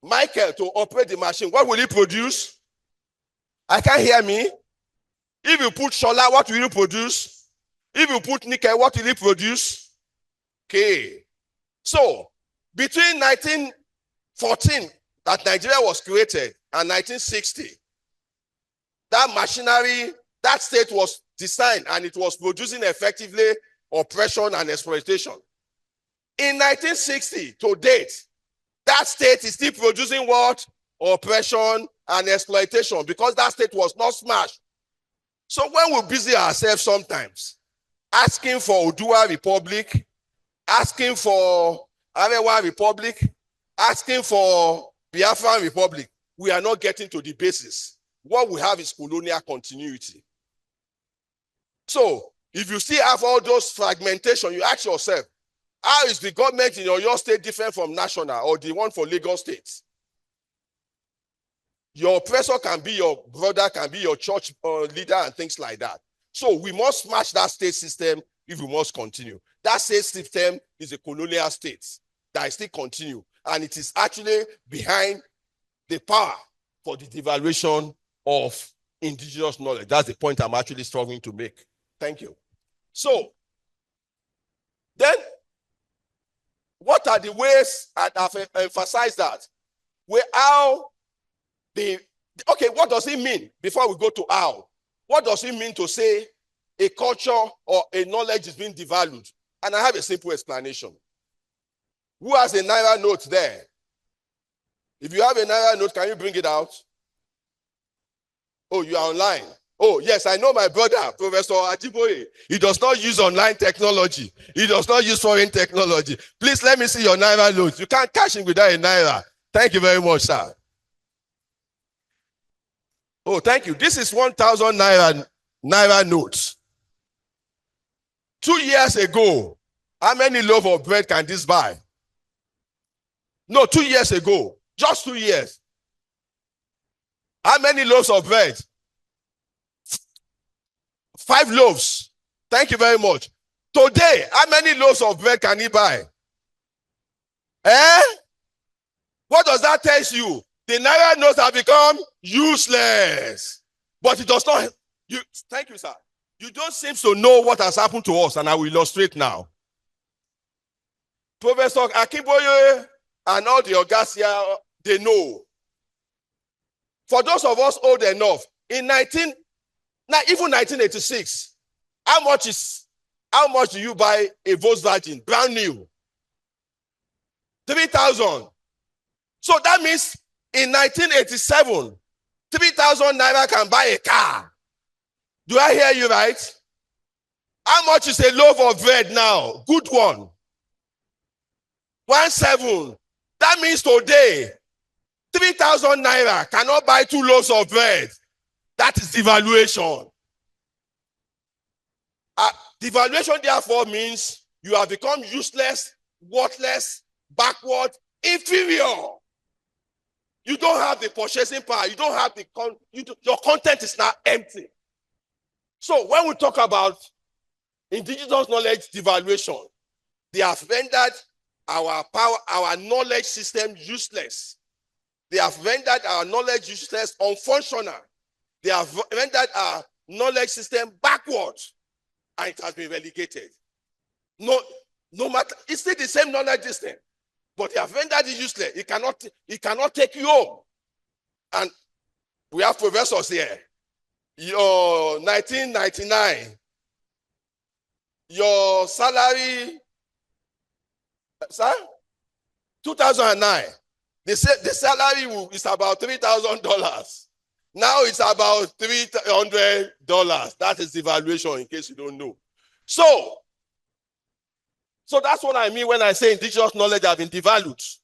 Michael to operate the machine, what will he produce? I can't hear me. If you put Shola, what will you produce? If you put Nickel, what will he produce? Okay. So, between 1914, that Nigeria was created, and 1960, that machinery, that state was designed, and it was producing effectively oppression and exploitation. In 1960, to date, that state is still producing what? Oppression and exploitation, because that state was not smashed. So when we busy ourselves sometimes, asking for Oduduwa Republic, asking for Arewa Republic, asking for Biafran Republic, we are not getting to the basis. What we have is colonial continuity. So if you still have all those fragmentation, you ask yourself, how is the government in your state different from national or the one for Lagos State? Your oppressor can be your brother, can be your church leader and things like that. So we must smash that state system if we must continue. That state system is a colonial state that still continue, and it is actually behind the power for the devaluation of indigenous knowledge. That's the point I'm actually struggling to make. Thank you. So, then, what are the ways, and I've emphasized that, okay, what does it mean before we go to how? What does it mean to say a culture or a knowledge is being devalued? And I have a simple explanation. Who has a Naira note there? If you have a Naira note, can you bring it out? Oh, you are online. Oh, yes, I know my brother, Professor Ajiboye. He does not use online technology. He does not use foreign technology. Please let me see your Naira note. You can't cash in without a Naira. Thank you very much, sir. Oh, thank you. This is 1,000 Naira notes. 2 years ago, how many loaves of bread can this buy? No, 2 years ago. Just 2 years. How many loaves of bread? 5 loaves. Thank you very much. Today, how many loaves of bread can he buy? What does that tell you? The Naira notes have become useless. But it does not. Thank you, sir. You don't seem to know what has happened to us, and I will illustrate now. Professor Akinboye and all the Ogas here, they know. For those of us old enough, even 1986, how much do you buy a Volkswagen brand new? 3,000. So that means in 1987, 3,000 Naira can buy a car. Do I hear you right? How much is a loaf of bread now? Good one. 1.7. That means today, 3,000 Naira cannot buy 2 loaves of bread. That is devaluation. Devaluation, therefore, means you have become useless, worthless, backward, inferior. You don't have the purchasing power. You don't have your content is now empty. So when we talk about indigenous knowledge devaluation, they have rendered our power, our knowledge system useless. They have rendered our knowledge useless, unfunctional. They have rendered our knowledge system backwards, and it has been relegated. No matter, it's still the same knowledge system, but they have rendered it useless. It cannot take you home. And we have professors here. Your 1999, your salary, sir, 2009. They said the salary is about $3,000. Now it's about $300. That is the valuation, in case you don't know. So that's what I mean when I say indigenous knowledge has been devalued.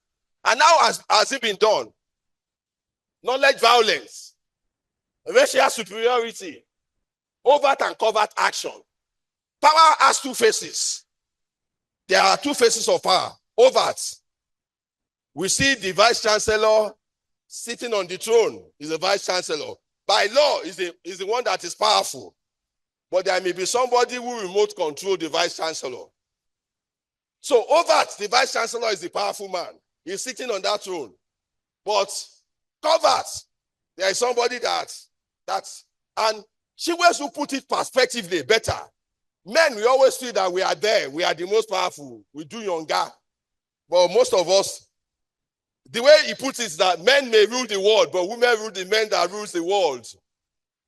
And now has it been done? Knowledge violence, racial superiority, overt and covert action. Power has 2 faces. There are 2 faces of power. Overt. We see the vice chancellor sitting on the throne is the vice chancellor. By law, is the one that is powerful. But there may be somebody who remote control the vice chancellor. So overt, the vice chancellor is the powerful man. He's sitting on that throne. But covert, there is somebody and she was who put it perspectively better. Men, we always feel that we are there. We are the most powerful. We do younger. But most of us, the way he puts it is that men may rule the world, but women rule the men that rules the world.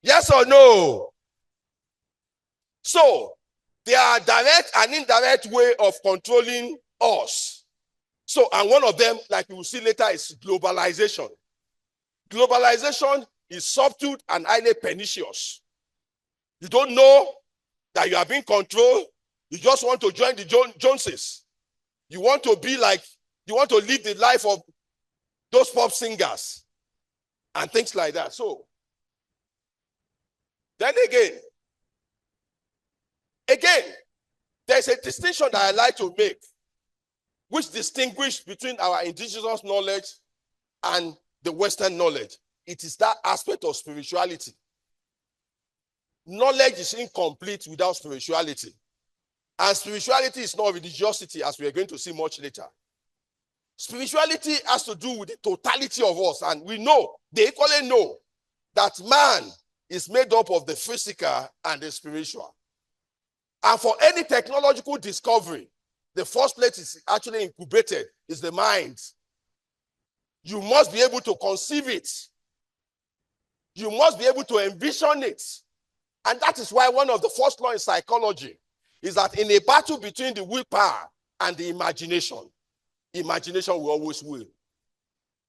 Yes or no? So, there are direct and indirect way of controlling us. So, and one of them, like you will see later, is globalization. Globalization is subtle and highly pernicious. You don't know that you are being controlled. You just want to join the Joneses. You want to live the life of those pop singers and things like that. So, then again, there's a distinction that I like to make, which distinguishes between our indigenous knowledge and the Western knowledge. It is that aspect of spirituality. knowledge is incomplete without spirituality. And spirituality is not religiosity, as we are going to see much later. Spirituality has to do with the totality of us. And we know, they equally know, that man is made up of the physical and the spiritual. And for any technological discovery, the first place is actually incubated is the mind. You must be able to conceive it. You must be able to envision it. And that is why one of the first laws in psychology is that in a battle between the willpower and the imagination, imagination will always win.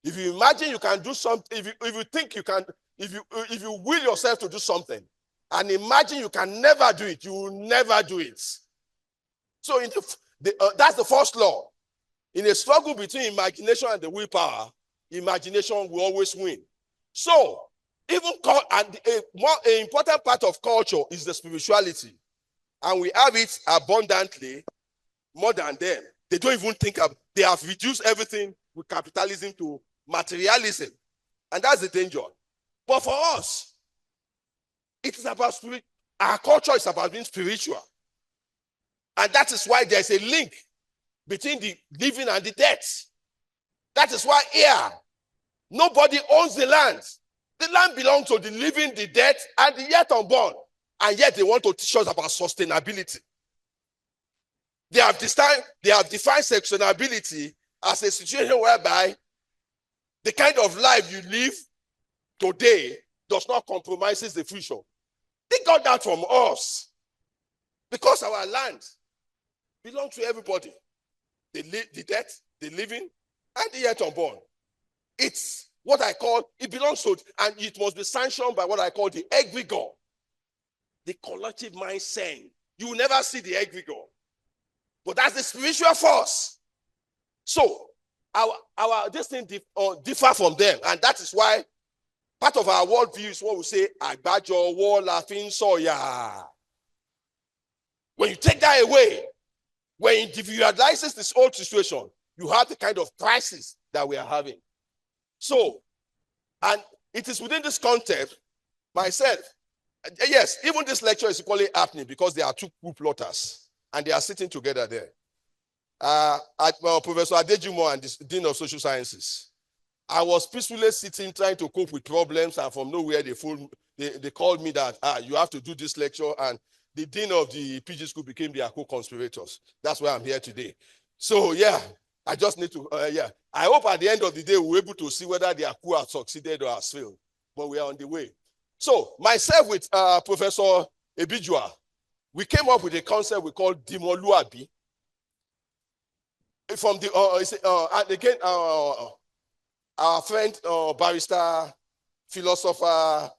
If you imagine you can do something, if you think you can, if you will yourself to do something and imagine you can never do it, you will never do it. So that's the first law. In a struggle between imagination and the willpower, imagination will always win. So, even an important part of culture is the spirituality. And we have it abundantly more than them. They don't even think of, they have reduced everything with capitalism to materialism. And that's the danger. But for us, it is about spirit. Our culture is about being spiritual. And that is why there's a link between the living and the dead. That is why here, nobody owns the land. The land belongs to the living, the dead, and the yet unborn. And yet they want to teach us about sustainability. They have defined sustainability as a situation whereby the kind of life you live today does not compromise the future. They got that from us. Because our land belongs to everybody. The dead, the living, and the yet unborn. It's what I call, it belongs to, and it must be sanctioned by what I call the egregore. The collective mind saying, you will never see the egregore. But that's the spiritual force. So, this thing differ from them. And that is why part of our worldview is what we say, Agbajo wo la fin soya. When you take that away, when it individualizes this whole situation, you have the kind of crisis that we are having. So, and it is within this context, myself, yes, even this lecture is equally happening because there are two plotters and they are sitting together there. Professor Adejumo and the Dean of Social Sciences. I was peacefully sitting trying to cope with problems, and from nowhere they called me that you have to do this lecture, and the Dean of the PG school became their co-conspirators. That's why I'm here today. So yeah, I just need to, I hope at the end of the day we're able to see whether their coup has succeeded or has failed, but we are on the way. So myself with Professor Ebijua, we came up with a concept we call Dimoluabi. From the, again, our friend, barrister, philosopher,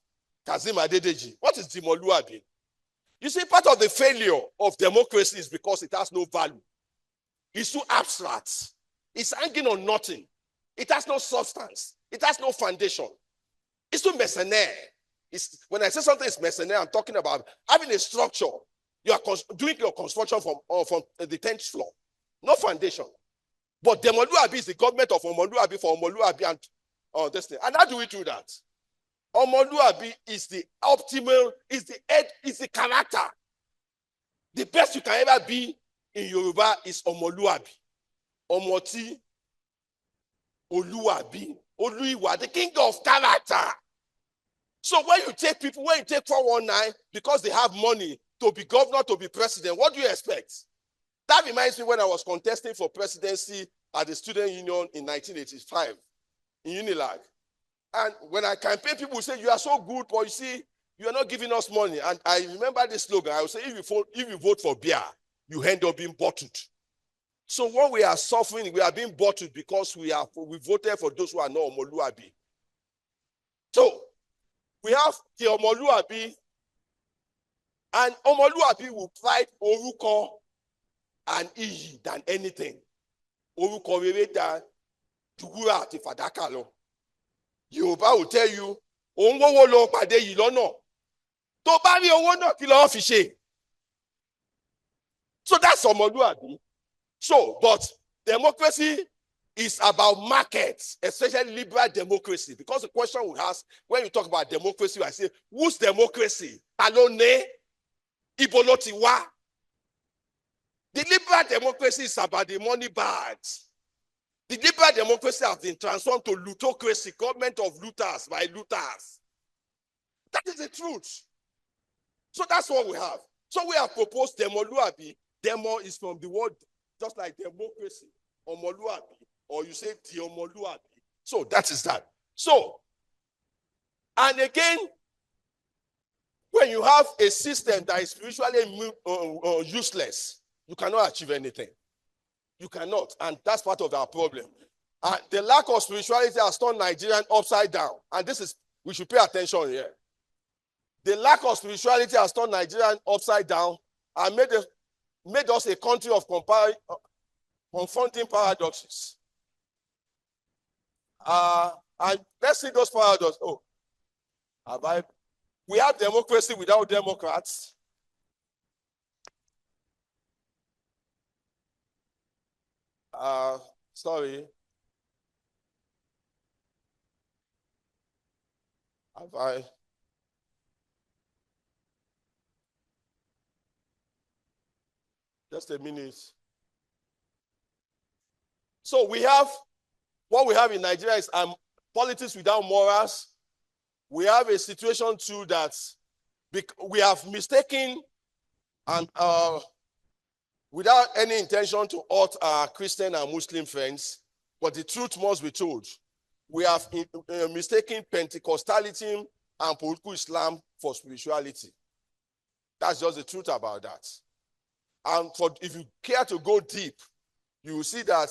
Kazim Adedeji. What is Dimoluabi? You see, part of the failure of democracy is because it has no value. It's too abstract. It's hanging on nothing. It has no substance. It has no foundation. It's too mercenary. When I say something is mercenary, I'm talking about having a structure. You are doing your construction from the 10th floor. No foundation. But Demoluabi is the government of Omoluabi for Omoluabi and this thing. And how do we do that? Omoluabi is the optimal, is the character. The best you can ever be in Yoruba is Omoluabi. Omoti, Oluabi, Oluiwa, the king of character. So when you take 419 because they have money to be governor, to be president, what do you expect? That reminds me when I was contesting for presidency at the student union in 1985 in Unilag. And when I campaign, people will say, you are so good, but you see, you are not giving us money. And I remember this slogan. I would say, if you vote for beer, you end up being bottled. So when we are suffering, we are being bottled because we voted for those who are not Omoluabi. So we have the Omoluabi, and Omoluabi will pride Oruko and Iyi than anything. Oruko rere than Tugura ati Fadaka lo. Yoruba will tell you, Onwowo lo pade yi lọ́nà. Tó bá rí owó náà kí ló fi ṣe. So that's Omoluabi. So, but democracy is about markets, especially liberal democracy. Because the question we ask, when you talk about democracy, I say, whose democracy? Alone, Ibolotiwa. The liberal democracy is about the money bags. The liberal democracy has been transformed to lootocracy, government of looters by looters. That is the truth. So that's what we have. So we have proposed Demoluabi. Demo is from the word, just like democracy, Omoluabi, or you say Diomoluabi. So that is that. So, and again, when you have a system that is spiritually useless, you cannot achieve anything. You cannot, and that's part of our problem. The lack of spirituality has turned Nigerian upside down, and this is, we should pay attention here. The lack of spirituality has turned Nigerian upside down and made us a country of confronting paradoxes. And let's see those paradoxes. Oh, we have democracy without Democrats. Sorry. Just a minute. So we have, what we have in Nigeria is politics without morals. We have a situation too that we have mistaken and without any intention to hurt our Christian and Muslim friends, but the truth must be told. We have mistaken Pentecostalism and political Islam for spirituality. That's just the truth about that. And if you care to go deep, you will see that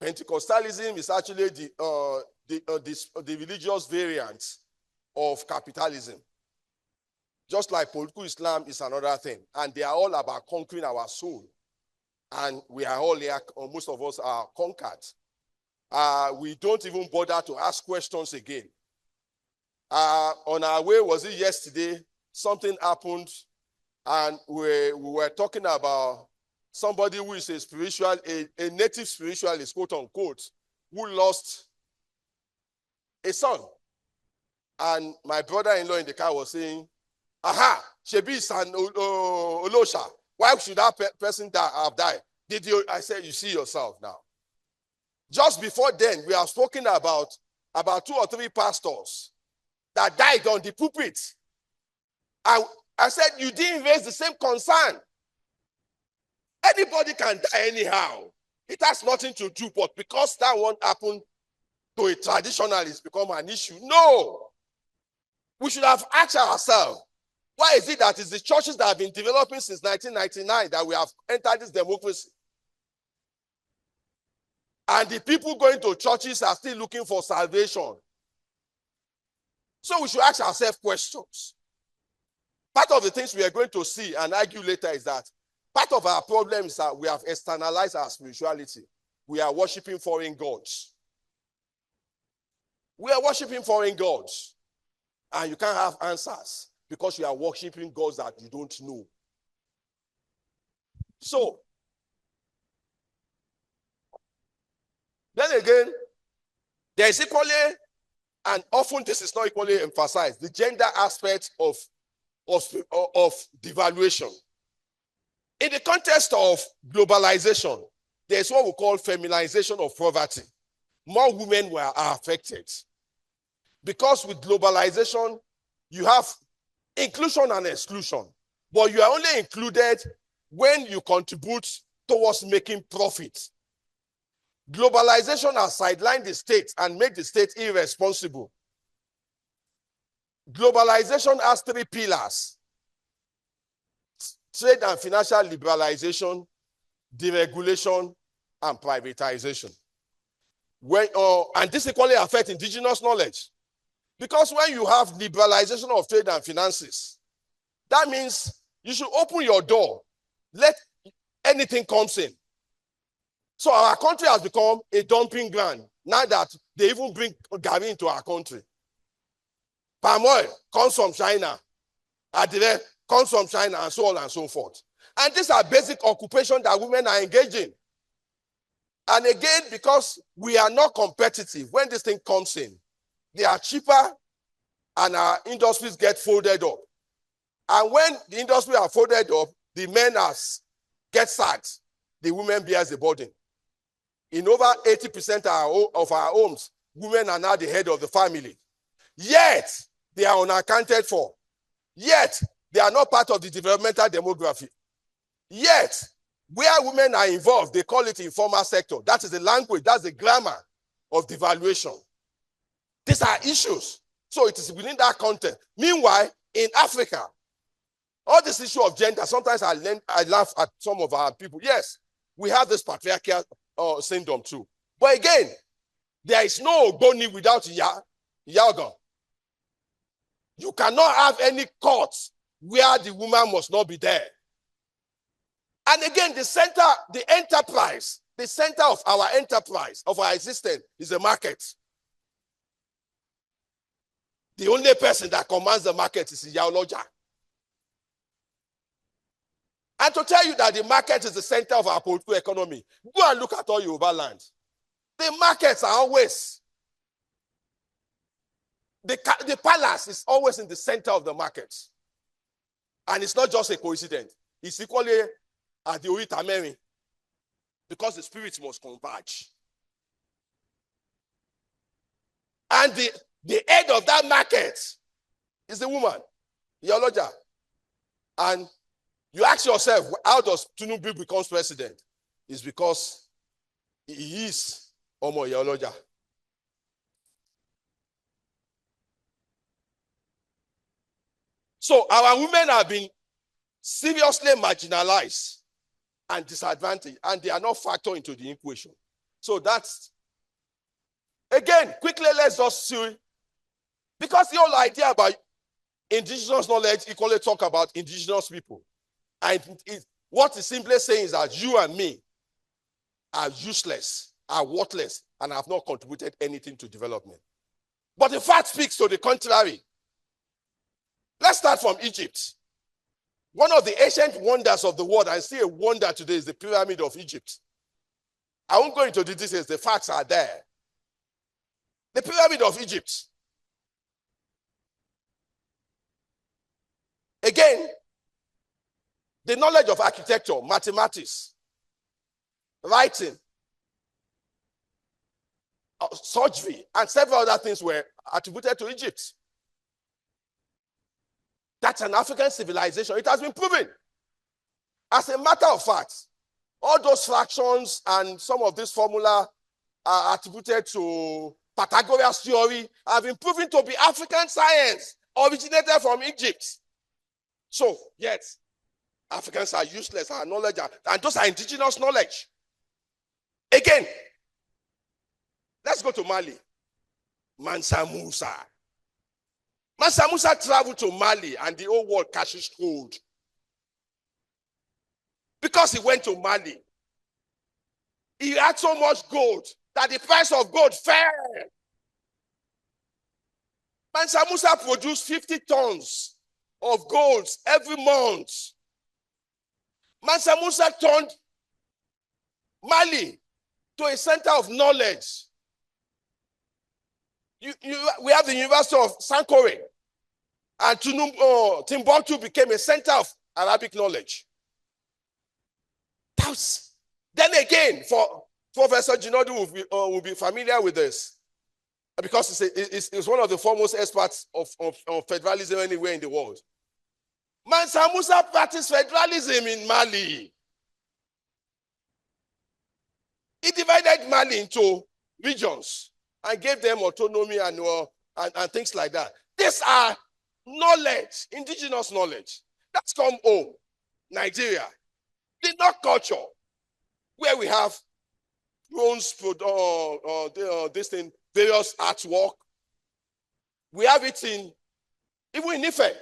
Pentecostalism is actually the religious variant of capitalism. Just like political Islam is another thing. And they are all about conquering our soul. And we are all here, or most of us are conquered. We don't even bother to ask questions again. On our way, was it yesterday, something happened, and we were talking about somebody who is a native spiritualist, quote unquote, who lost a son. And my brother-in-law in the car was saying, aha, Shebi San Olosha, why should that person have died? I said, you see yourself now. Just before then, we have spoken about 2 or 3 pastors that died on the pulpit. I said, you didn't raise the same concern. Anybody can die anyhow. It has nothing to do, but because that one happened to a traditionalist become an issue. No. We should have asked ourselves, why is it that it's the churches that have been developing since 1999 that we have entered this democracy? And the people going to churches are still looking for salvation. So we should ask ourselves questions. Part of the things we are going to see and argue later is that part of our problem is that we have externalized our spirituality. We are worshiping foreign gods. We are worshiping foreign gods. And you can't have answers because you are worshiping gods that you don't know. So, then again, there is equally, and often this is not equally emphasized, the gender aspect of devaluation. In the context of globalization, there is what we call feminization of poverty. More women are affected. Because with globalization, you have inclusion and exclusion. But you are only included when you contribute towards making profit. Globalization has sidelined the state and made the state irresponsible. Globalization has 3 pillars: trade and financial liberalization, deregulation, and privatization. And this equally affects indigenous knowledge. Because when you have liberalization of trade and finances, that means you should open your door, let anything come in. So our country has become a dumping ground. Now that they even bring Gary into our country. Palm oil comes from China. Adire comes from China, and so on and so forth. And these are basic occupations that women are engaged in. And again, because we are not competitive, when this thing comes in, they are cheaper and our industries get folded up. And when the industry are folded up, the men get sacked, the women bears the burden. In over 80% of our homes, women are now the head of the family. Yet, they are unaccounted for. Yet, they are not part of the developmental demography. Yet, where women are involved, they call it informal sector. That is the language, that's the grammar of devaluation. These are issues. So it is within that context. Meanwhile, in Africa, all this issue of gender, sometimes I laugh at some of our people. Yes, we have this patriarchal syndrome too. But again, there is no Ogoni without Yagan. You cannot have any court where the woman must not be there. And again, the center of our enterprise, of our existence, is the market. The only person that commands the market is Yaoloja. And to tell you that the market is the center of our political economy, go and look at all Yoruba land. The markets are always, the palace is always in the center of the market. And it's not just a coincidence. It's equally at the Orita Mary, because the spirits must converge. And the head of that market is the woman, Yoloja. And you ask yourself, how does Tinubu become president? It's because he is Omo Yoloja. So our women have been seriously marginalized and disadvantaged, and they are not factored into the equation. So that's, again, quickly, let's just see, because the whole idea about indigenous knowledge equally talk about indigenous people. And what it's simply saying is that you and me are useless, are worthless, and have not contributed anything to development. But the fact speaks to the contrary. Let's start from Egypt. One of the ancient wonders of the world, and still a wonder today, is the pyramid of Egypt. I won't go into the details, the facts are there. The pyramid of Egypt. Again, the knowledge of architecture, mathematics, writing, surgery, and several other things were attributed to Egypt. That's an African civilization. It has been proven. As a matter of fact, all those fractions and some of this formula are attributed to Pythagoras' theory have been proven to be African science, originated from Egypt. So, yes, Africans are useless, our knowledge, and those are indigenous knowledge. Again, let's go to Mali. Mansa Musa. Mansa Musa traveled to Mali and the whole world catches cold. Because he went to Mali, he had so much gold that the price of gold fell. Mansa Musa produced 50 tons of gold every month. Mansa Musa turned Mali to a center of knowledge. We have the University of Sankore, and Timbuktu became a center of Arabic knowledge. Then again, for Professor Jinodu will be familiar with this, because it's one of the foremost experts of federalism anywhere in the world. Mansa Musa practiced federalism in Mali. He divided Mali into regions and gave them autonomy and things like that. These are knowledge, indigenous knowledge. That's come home, Nigeria. The North culture, where we have bronze, this thing, various artwork. We have it even in Ife.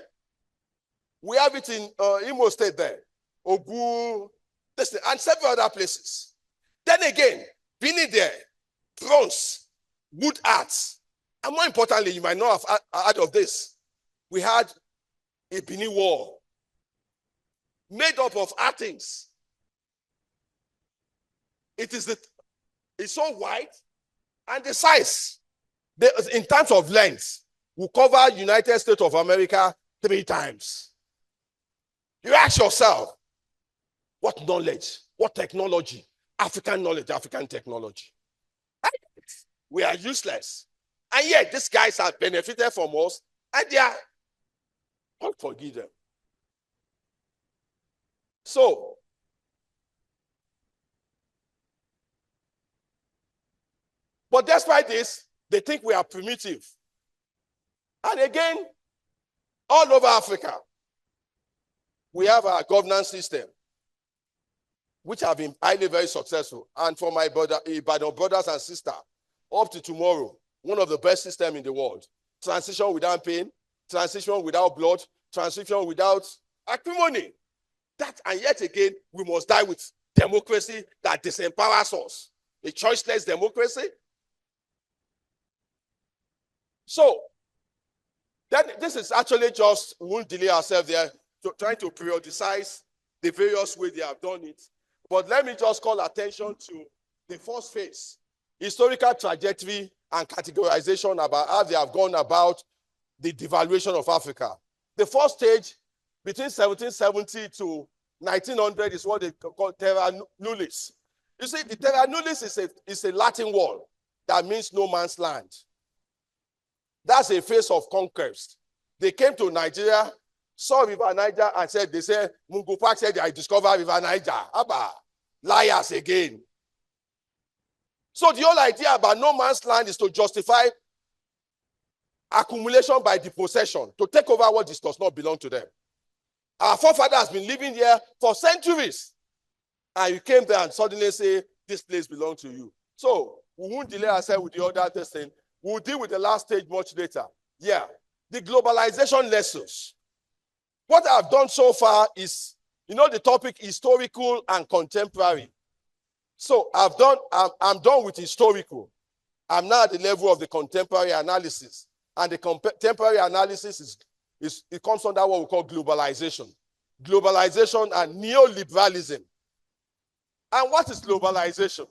We have it in Imo State there, Ogu, this thing, and several other places. Then again, being there, bronze, wood arts, and more importantly, you might not have heard of this. We had a Benin wall made up of art things. It is It's so wide, and the size, in terms of length, will cover United States of America 3 times. You ask yourself, what knowledge, what technology, African knowledge, African technology. We are useless. And yet, these guys have benefited from us, and they are, God forgive them. So, but despite this, they think we are primitive. And again, all over Africa, we have a governance system which have been highly very successful. And for my brothers and sisters, up to tomorrow, one of the best systems in the world. Transition without pain, transition without blood, transition without acrimony. That, and yet again, we must die with democracy that disempowers us. A choiceless democracy. So, then this is actually just, we won't delay ourselves there, trying to periodicize the various ways they have done it. But let me just call attention to the first phase, historical trajectory and categorization about how they have gone about the devaluation of Africa. The first stage, between 1770 to 1900, is what they call terra nullius. You see, the terra nullius is a Latin word that means no man's land. That's a phase of conquest. They came to Nigeria, saw River Niger, and said, Mungo Park said, I discovered River Niger. Abba, liars again. So the whole idea about no man's land is to justify accumulation by depossession, to take over what does not belong to them. Our forefather has been living here for centuries. And you came there and suddenly say, this place belongs to you. So we won't delay ourselves with the other testing. We'll deal with the last stage much later. Yeah. The globalization lessons. What I've done so far is, the topic historical and contemporary. So I'm done with historical. I'm now at the level of the contemporary analysis. And the contemporary analysis it comes under what we call globalization. Globalization and neoliberalism. And what is globalization?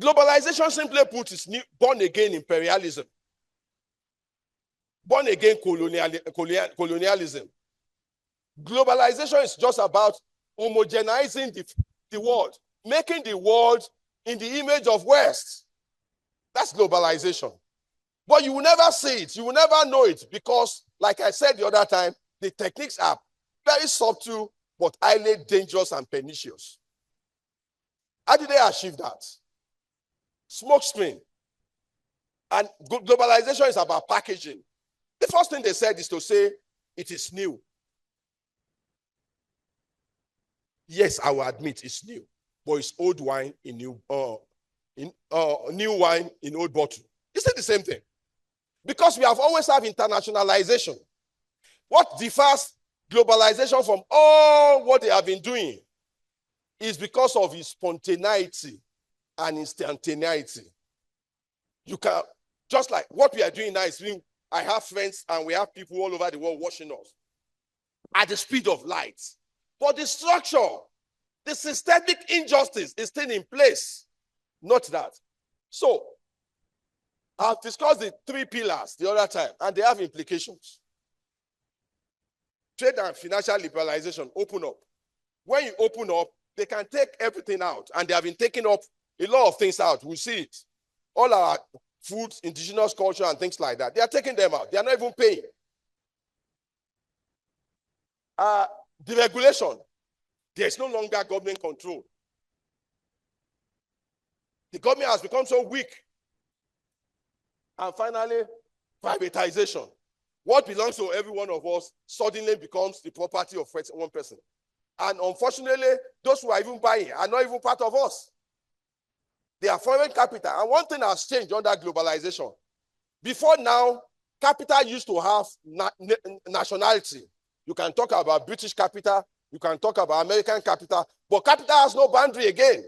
Globalization, simply put, is born-again imperialism. Born-again colonialism. Globalization is just about homogenizing the world, making the world in the image of West. That's globalization. But you will never see it. You will never know it because, like I said the other time, the techniques are very subtle but highly dangerous and pernicious. How did they achieve that? Smoke screen. And globalization is about packaging. The first thing they said is to say it is new. Yes, I will admit it's new, but it's old wine in new wine in old bottle. Is it the same thing? Because we have always had internationalization. What differs globalization from all what they have been doing is because of its spontaneity and instantaneity. You can, just like what we are doing now is doing, I have friends and we have people all over the world watching us at the speed of light. But the structure, the systemic injustice is still in place. Not that. So, I've discussed the 3 pillars the other time, and they have implications. Trade and financial liberalization, open up. When you open up, they can take everything out, and they have been taking up a lot of things out. We see it. All our foods, indigenous culture, and things like that. They are taking them out. They are not even paying. Deregulation. There is no longer government control. The government has become so weak. And finally, privatization. What belongs to every one of us suddenly becomes the property of one person. And unfortunately, those who are even buying are not even part of us. They are foreign capital. And one thing has changed under globalization. Before now, capital used to have nationality. You can talk about British capital, you can talk about American capital, but capital has no boundary again.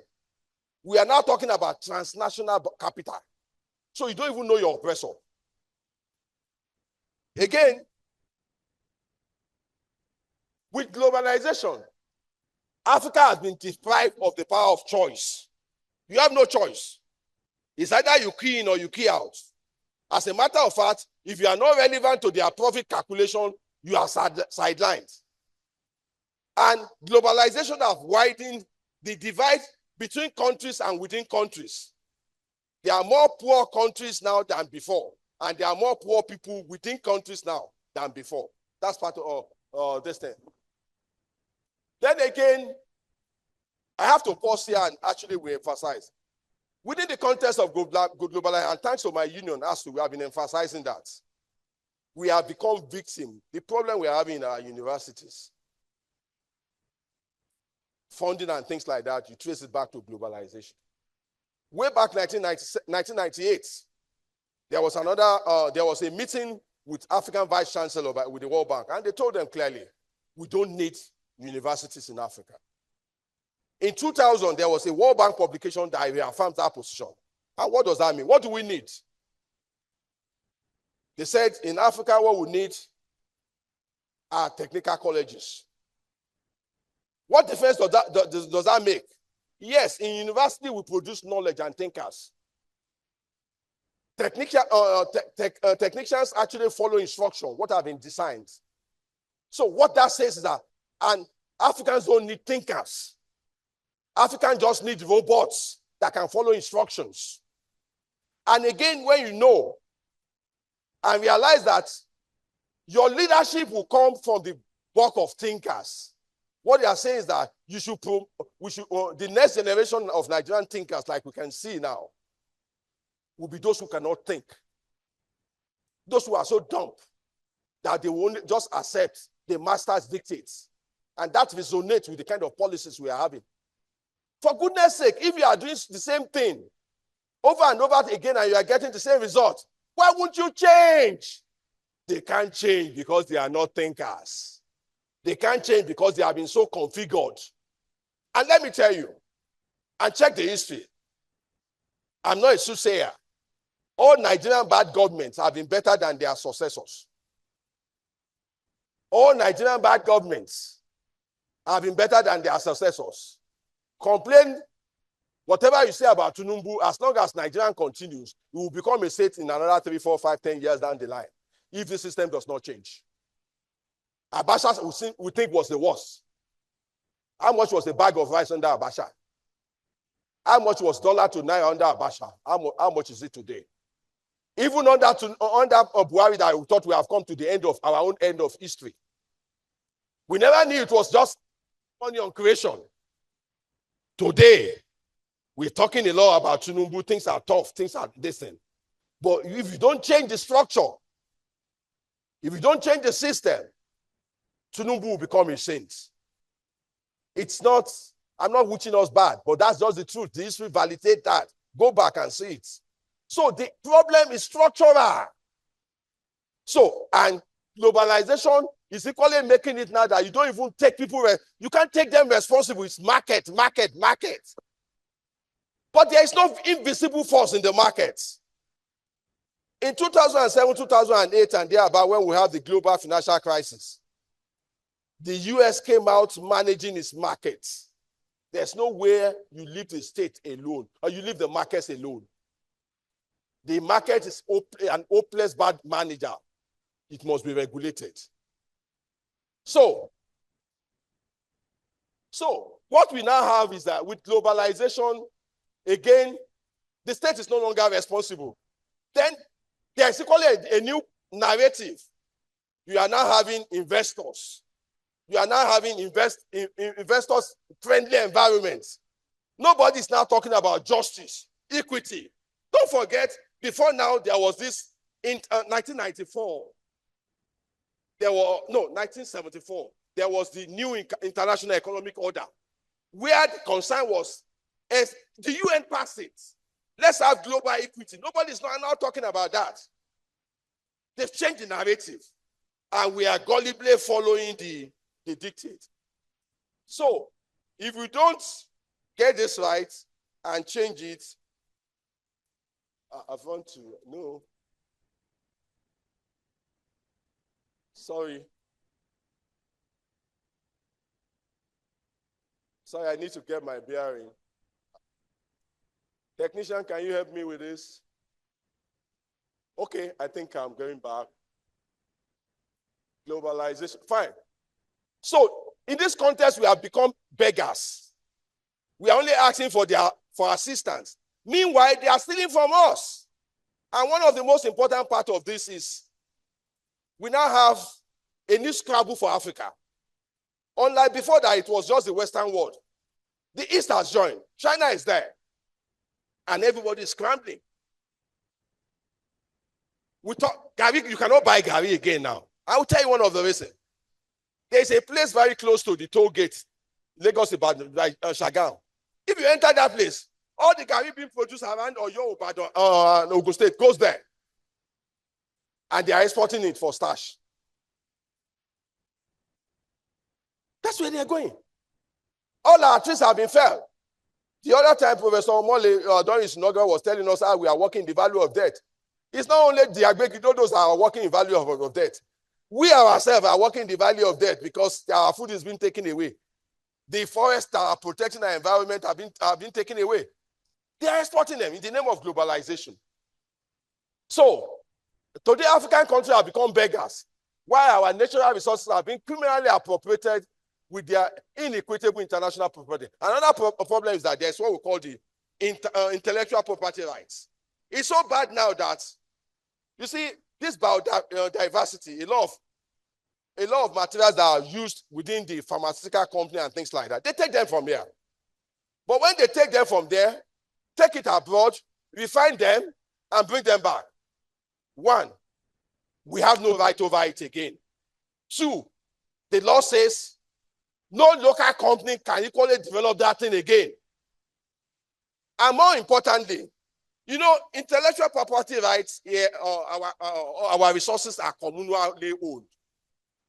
We are now talking about transnational capital. So you don't even know your oppressor. Again, with globalization, Africa has been deprived of the power of choice. You have no choice. It's either you key in or you key out. As a matter of fact, if you are not relevant to their profit calculation, you are sidelined. And globalization have widened the divide between countries and within countries. There are more poor countries now than before, and there are more poor people within countries now than before. That's part of this thing. Then again, I have to pause here and actually re-emphasize. Within the context of globalization, and thanks to my union, as we have been emphasizing that, we have become victim. The problem we are having in our universities, funding and things like that, you trace it back to globalization. Way back 1998, there was a meeting with African Vice Chancellor with the World Bank, and they told them clearly, we don't need universities in Africa. In 2000, there was a World Bank publication that reaffirmed that position. And what does that mean? What do we need? They said in Africa, what we need are technical colleges. What difference does that make? Yes, in university, we produce knowledge and thinkers. Technicians actually follow instruction, what have been designed. So what that says is that, and Africans don't need thinkers. Africans just need robots that can follow instructions. And again, when you know and realize that your leadership will come from the bulk of thinkers, what they are saying is that the next generation of Nigerian thinkers, like we can see now, will be those who cannot think. Those who are so dumb that they won't just accept the master's dictates. And that resonates with the kind of policies we are having. For goodness sake, if you are doing the same thing over and over again and you are getting the same result, why won't you change? They can't change because they are not thinkers. They can't change because they have been so configured. And let me tell you, and check the history. I'm not a soothsayer. All Nigerian bad governments have been better than their successors. All Nigerian bad governments have been better than their successors. Complain whatever you say about Tinubu, as long as Nigeria continues, it will become a state in another 3, 4, 5, 10 years down the line, if the system does not change. Abacha, we think, was the worst. How much was the bag of rice under Abacha? How much was dollar to naira under Abacha? How much is it today? Even under Buhari, that we thought we have come to the end of our own end of history. We never knew it was just money on creation. Today, we're talking a lot about Tinubu. Things are tough. Things are decent. But if you don't change the structure, if you don't change the system, Tinubu will become a saint. It's not, I'm not wishing us bad, but that's just the truth. The history validates that. Go back and see it. So the problem is structural. So, and globalization is equally making it now that you don't even take people, you can't take them responsible. It's market. But there is no invisible force in the market. In 2007, 2008, and thereabout, when we have the global financial crisis, the US came out managing its markets. There's no way you leave the state alone or you leave the markets alone. The market is an hopeless bad manager. It must be regulated. So what we now have is that with globalization, again, the state is no longer responsible. Then there is equally a new narrative. You are now having investors. You are now having investors-friendly environments. Nobody is now talking about justice, equity. Don't forget, before now, there was this in 1994. 1974. There was the new international economic order, where the concern was, as the UN passed it. Let's have global equity. Nobody's now talking about that. They've changed the narrative, and we are gullibly following the dictate. So, if we don't get this right and change it, I want to know. Sorry, I need to get my bearing. Technician, can you help me with this? Okay, I think I'm going back. Globalization, fine. So in this context, we have become beggars. We are only asking for assistance. Meanwhile, they are stealing from us. And one of the most important part of this is we now have a new Scrabble for Africa. Unlike before that, it was just the Western world. The East has joined. China is there. And everybody is scrambling. We talk, Gary, you cannot buy Gary again now. I will tell you one of the reasons. There is a place very close to the toll gate, Lagos, like Shagam. If you enter that place, all the Gary being produced around Oyo, Ogun State goes there. And they are exporting it for stash. That's where they are going. All our trees have been felled. The other time, Professor Omole, during his inaugural, was telling us how we are working the value of debt. It's not only the agricultors that are working in value of debt. We ourselves are working the value of debt because our food is being taken away. The forests that are protecting our environment have been taken away. They are exporting them in the name of globalization. So, today African countries have become beggars, while our natural resources have been criminally appropriated with their inequitable international property. Another problem is that there's what we call the intellectual property rights. It's so bad now that, you see, this biodiversity, a lot of materials that are used within the pharmaceutical company and things like that, they take them from here. But when they take them from there, take it abroad, refine them, and bring them back. One, we have no right over it again. Two, the law says no local company can equally develop that thing again. And more importantly, you know, intellectual property rights here, our resources are communally owned.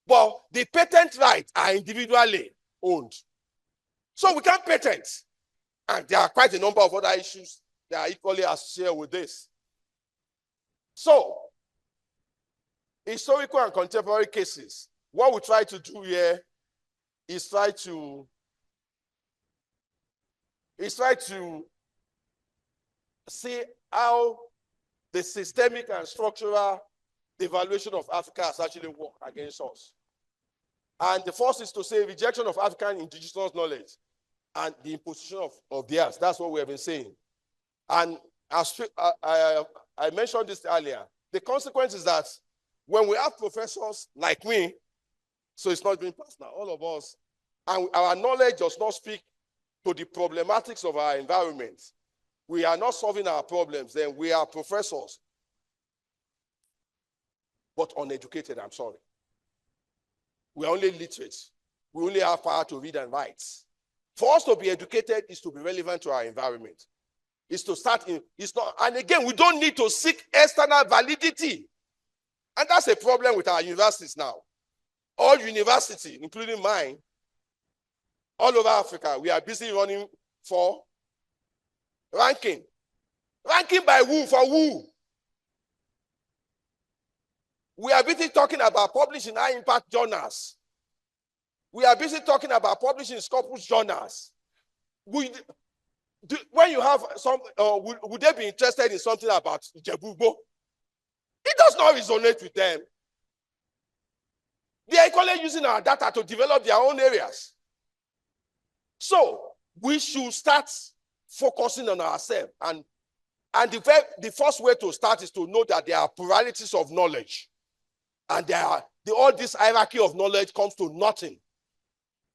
But the patent rights are individually owned. So we can't patent. And there are quite a number of other issues that are equally associated with this. So, historical and contemporary cases, what we try to do here is try to see how the systemic and structural devaluation of Africa has actually worked against us. And the first is to say rejection of African indigenous knowledge and the imposition of theirs. That's what we have been saying. And as I mentioned this earlier, the consequence is that when we have professors like me, so it's not being personal, all of us, and our knowledge does not speak to the problematics of our environment, we are not solving our problems, then we are professors, but uneducated, I'm sorry. We are only literate. We only have power to read and write. For us to be educated is to be relevant to our environment. It's to start in, it's not, and again, we don't need to seek external validity. And that's a problem with our universities now. All universities, including mine, all over Africa, we are busy running for ranking. Ranking by who? For who? We are busy talking about publishing high impact journals. We are busy talking about publishing scopus journals. When you have some, would they be interested in something about Jebugo? It does not resonate with them. They are equally using our data to develop their own areas. So we should start focusing on ourselves. And the first way to start is to know that there are pluralities of knowledge. And all this hierarchy of knowledge comes to nothing.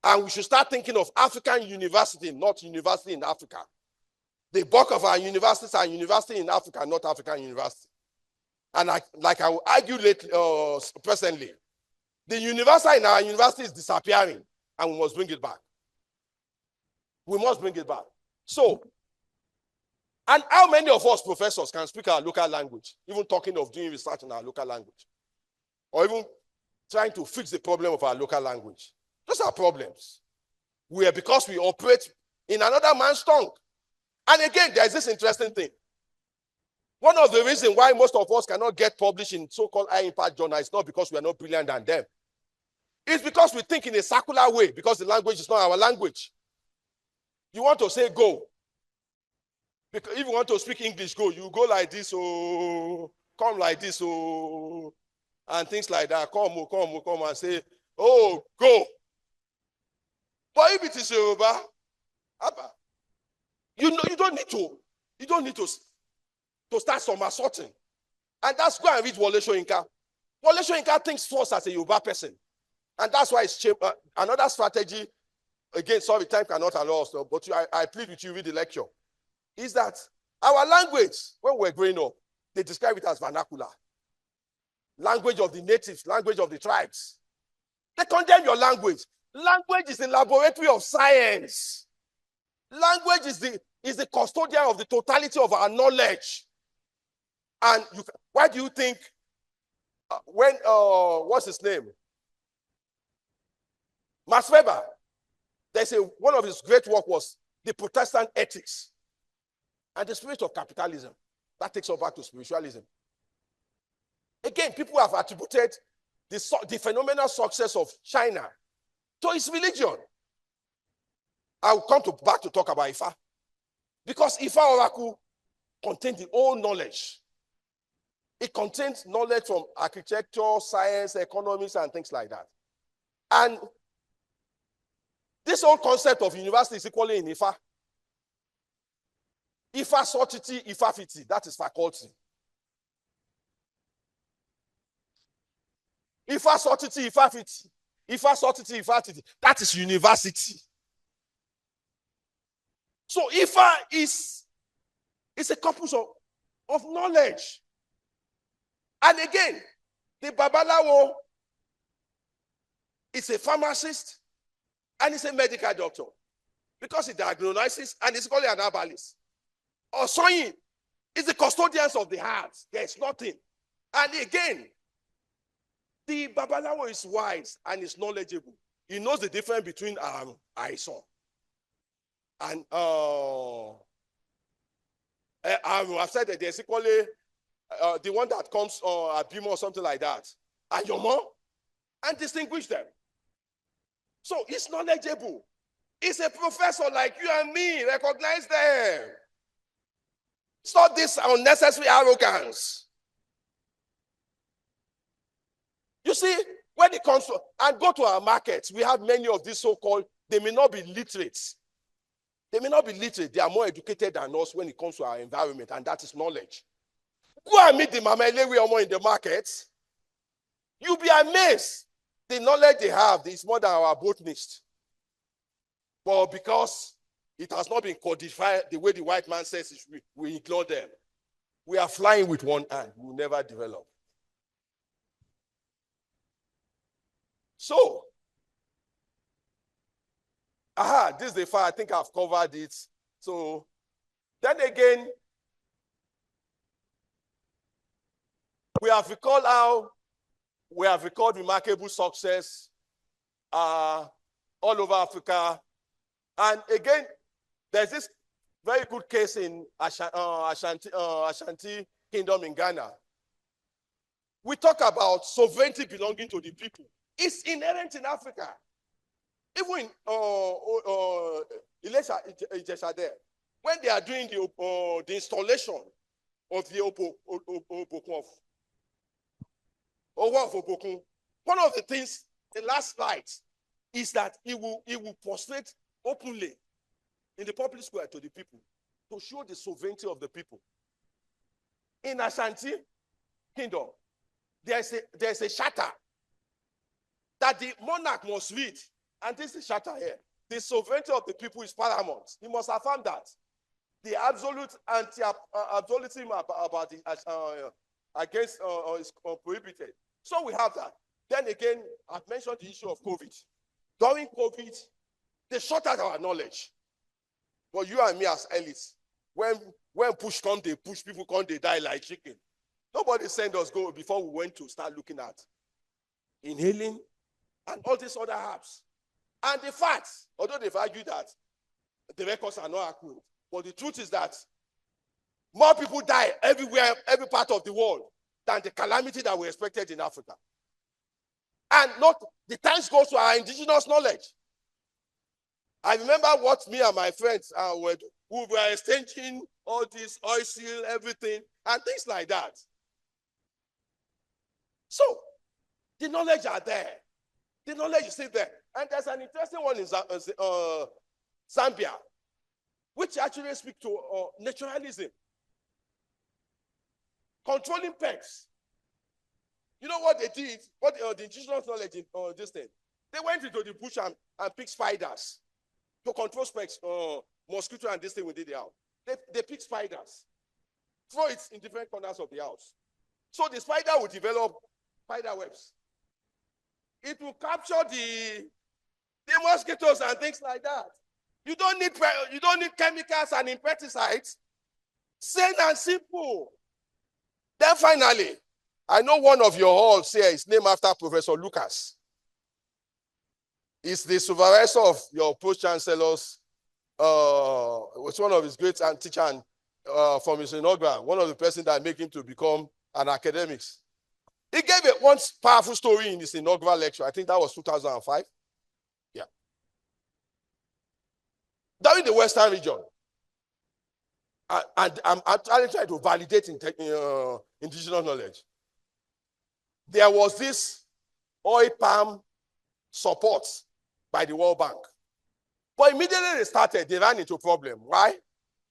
And we should start thinking of African university, not university in Africa. The bulk of our universities are university in Africa, not African university. And like I will argue presently, the university in our university is disappearing, and we must bring it back. We must bring it back. So, and how many of us professors can speak our local language, even talking of doing research in our local language, or even trying to fix the problem of our local language? Those are problems. Because we operate in another man's tongue. And again, there's this interesting thing. One of the reasons why most of us cannot get published in so-called high-impact journals is not because we are not brilliant than them. It's because we think in a circular way, because the language is not our language. You want to say go. Because if you want to speak English, you go like this, oh, come like this, oh, and things like that. Come and say, oh, go. But if it is Yoruba, you don't need to start somersaulting. And that's go and read Wole Soyinka. Wole Soyinka thinks first as a Yoruba person. And that's why it's another strategy. Again, sorry, time cannot allow us, but I plead with you, read the lecture. Is that our language, when we're growing up, they describe it as vernacular. Language of the natives, language of the tribes. They condemn your language. Language is the laboratory of science. Language is the custodian of the totality of our knowledge. And why do you think what's his name? Max Weber, one of his great work was The Protestant Ethics and the Spirit of Capitalism. That takes us back to spiritualism. Again, people have attributed the phenomenal success of China to its religion. I will come back to talk about Ifa. Because Ifa Oracle contains the whole knowledge. It contains knowledge from architecture, science, economics, and things like that. And this whole concept of university is equally in Ifa. Ifa sortity, Ifa fiti, that is faculty. Ifa sortity, Ifa fiti. Ifa sortity, Ifa fiti, that is university. So Ifa is a corpus of knowledge. And again, the Babalawo is a pharmacist and he's a medical doctor because he diagnoses and he's called an herbalist. Osoyin is the custodians of the heart. There's nothing. And again, the Babalawo is wise and is knowledgeable. He knows the difference between Aison and I've said that there's equally the one that comes a Bimo or something like that, and your mom, and distinguish them. So he's knowledgeable. He's a professor like you and me. Recognize them. Stop this unnecessary arrogance. You see, when it comes to, and go to our markets, we have many of these so-called, they may not be literate. They may not be literate. They are more educated than us when it comes to our environment, and that is knowledge. Go and meet the Mama Elewe in the market. You'll be amazed. The knowledge they have is more than our botanist. But because it has not been codified the way the white man says it, we ignore them. We are flying with one hand. We will never develop. So, this is the far. I think I've covered it. So, then again, we have recalled how we have recorded remarkable success all over Africa. And again, there's this very good case in Ashanti Kingdom in Ghana. We talk about sovereignty belonging to the people. It's inherent in Africa. Even in Ijesha there, when they are doing the installation of the Obokun of Obokun, one of the things, the last slide, is that he will prostrate openly in the public square to the people to show the sovereignty of the people. In Ashanti Kingdom, there's a charter that the monarch must read, and this is the charter here. The sovereignty of the people is paramount. He must affirm that. The absolute absolutism about the against is prohibited. So we have that. Then again, I've mentioned the issue of COVID. During COVID, they shut out our knowledge. But you and me as elites, when push come, they push, people come, they die like chicken. Nobody sent us go before we went to start looking at inhaling and all these other herbs. And the facts, although they've argued that the records are not accurate, but the truth is that more people die everywhere, every part of the world, than the calamity that we expected in Africa. And not the thanks goes to our indigenous knowledge. I remember what me and my friends who were exchanging all this oil seal, everything, and things like that. So, the knowledge are there. The knowledge is still there. And there's an interesting one in Zambia, which actually speaks to naturalism. Controlling pests. You know what they did? What the indigenous knowledge in this thing? They went into the bush and picked spiders to control pests, mosquito and this thing within the house. They pick spiders, throw it in different corners of the house. So the spider will develop spider webs. It will capture the mosquitoes and things like that. You don't need chemicals and insecticides. Plain and simple. Then finally, I know one of your halls here is named after Professor Lucas. He's the supervisor of your post-chancellor's, was one of his great teachers from his inaugural, one of the persons that make him to become an academic. He gave one powerful story in his inaugural lecture. I think that was 2005. Yeah. During the Western region, and I'm actually trying to validate indigenous knowledge. There was this oil palm support by the World Bank. But immediately they ran into a problem. Why?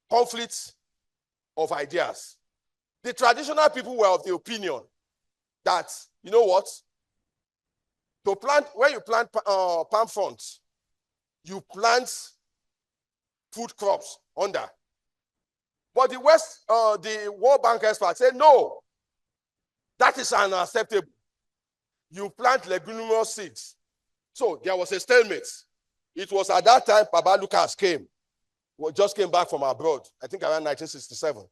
Conflicts of ideas. The traditional people were of the opinion that, you know what? When you plant palm fronds, you plant food crops under. But the World Bank experts said, no, that is unacceptable. You plant leguminous seeds. So there was a stalemate. It was at that time Baba Lucas just came back from abroad, I think around 1967.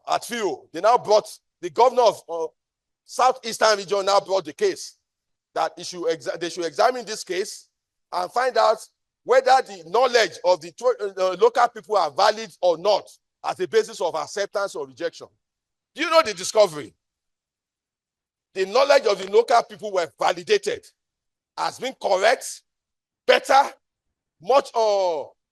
At FIO, they now brought, the governor of Southeastern region now brought the case that they should examine this case and find out whether the knowledge of the local people are valid or not as a basis of acceptance or rejection. Do you know the discovery? The knowledge of the local people were validated, has been correct, better, much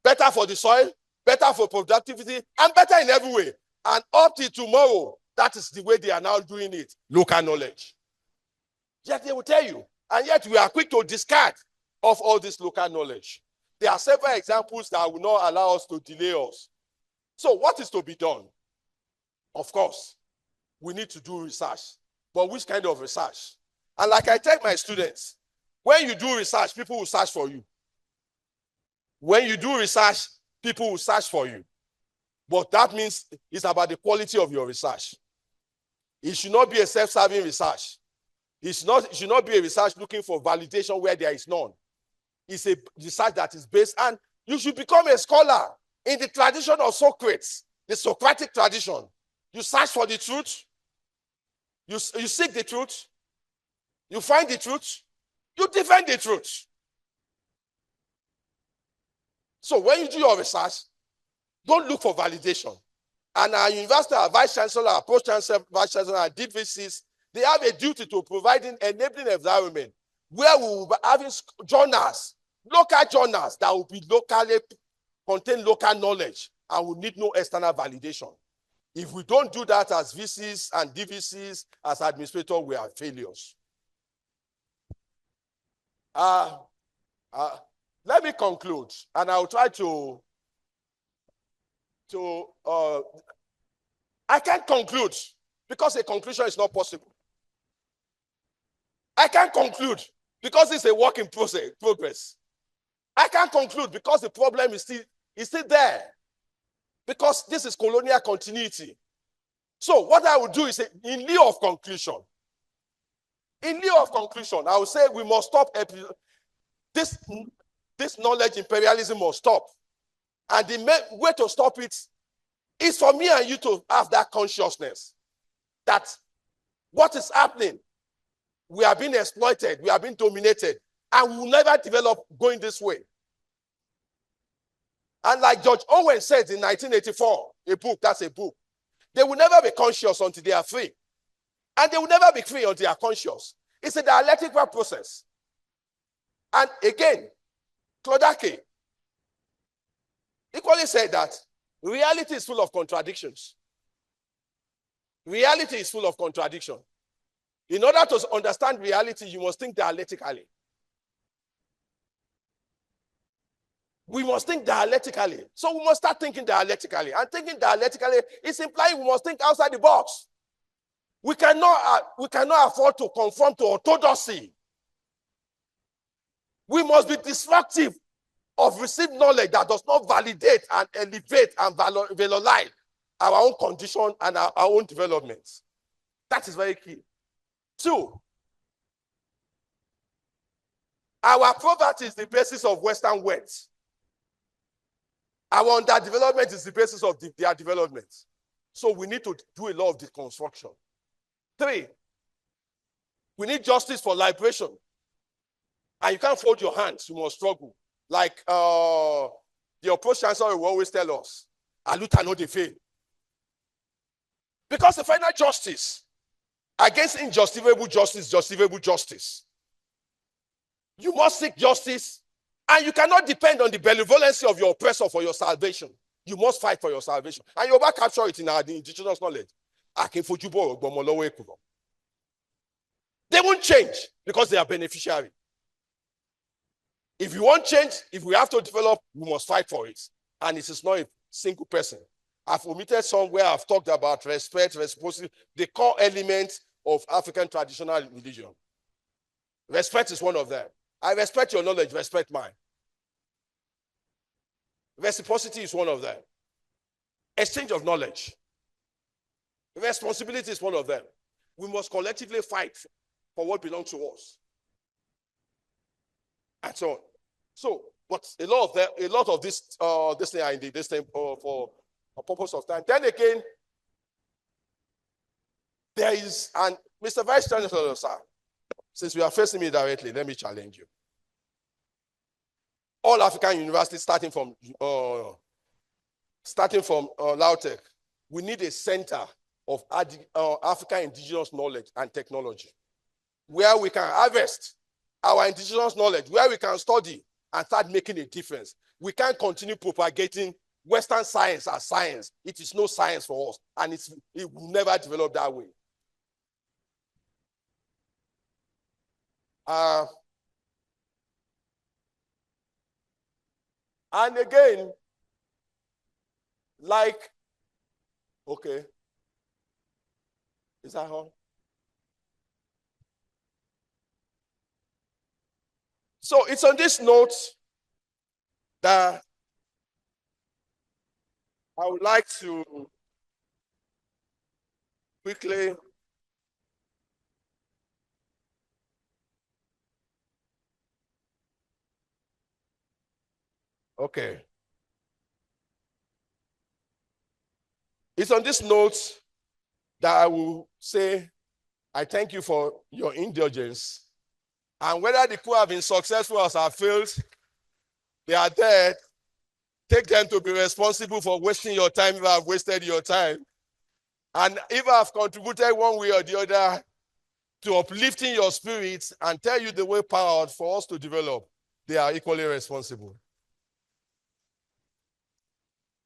better for the soil, better for productivity, and better in every way. And up till tomorrow, that is the way they are now doing it, local knowledge. Yet they will tell you, and yet we are quick to discard of all this local knowledge. There are several examples that will not allow us to delay us. So what is to be done? Of course, we need to do research. But which kind of research? And like I tell my students, when you do research, people will search for you. When you do research, people will search for you. But that means it's about the quality of your research. It should not be a self-serving research. It should not be a research looking for validation where there is none. It's a research that is based, and you should become a scholar in the tradition of Socrates, the Socratic tradition. You search for the truth. You seek the truth. You find the truth. You defend the truth. So when you do your research, don't look for validation. And our university, our vice chancellor, our post-chancellor, vice chancellor, our DVCs, they have a duty to provide an enabling environment where we will be having journals, local journals that will be contain local knowledge and will need no external validation. If we don't do that as VCs and DVCs, as administrators, we are failures. Let me conclude, and I'll try I can't conclude because a conclusion is not possible. I can't conclude because it's a work in progress. I can't conclude because the problem is still there. Because this is colonial continuity. So what I would do is say, in lieu of conclusion, I would say we must stop this knowledge imperialism must stop. And the way to stop it is for me and you to have that consciousness that what is happening, we are being exploited, we are being dominated, and we will never develop going this way. And like George Owen said in 1984, that's a book, they will never be conscious until they are free. And they will never be free until they are conscious. It's a dialectical process. And again, Klodake equally said that Reality is full of contradictions. Reality is full of contradiction. In order to understand reality, you must think dialectically. We must think dialectically. So we must start thinking dialectically. And thinking dialectically is implying we must think outside the box. We cannot afford to conform to orthodoxy. We must be disruptive of received knowledge that does not validate and elevate and valorize our own condition and our own developments. That is very key. 2, our poverty is the basis of Western wealth. Our underdevelopment is the basis of their development. So we need to do a lot of deconstruction. 3, we need justice for liberation. And you can't fold your hands, you must struggle. Like the approach chancellor will always tell us, Aluta no dey fail. Because the final justice against injustifiable justice. You must seek justice, and you cannot depend on the benevolency of your oppressor for your salvation. You must fight for your salvation. And you will capture it in our indigenous knowledge. They won't change because they are beneficiary. If you want change, if we have to develop, we must fight for it. And it is not a single person. I've omitted somewhere I've talked about respect, reciprocity, the core elements of African traditional religion. Respect is one of them. I respect your knowledge, respect mine. Reciprocity is one of them. Exchange of knowledge. Responsibility is one of them. We must collectively fight for what belongs to us. And so on. So, but a lot of this thing are in this thing for a purpose of time. Then again, there is, and Mr. Vice Chancellor, sir, since we are facing me directly, let me challenge you. All African universities, starting from LAUTECH, we need a center of African indigenous knowledge and technology, where we can harvest our indigenous knowledge, where we can study and start making a difference. We can't continue propagating Western science as science. It is no science for us, and it will never develop that way. And again, like, okay, is that all? So it's on this note that I would like to quickly okay. It's on this note that I will say I thank you for your indulgence. And whether the coup have been successful or have failed, they are there. Take them to be responsible for wasting your time if I have wasted your time. And if I have contributed one way or the other to uplifting your spirits and tell you the way forward for us to develop, they are equally responsible.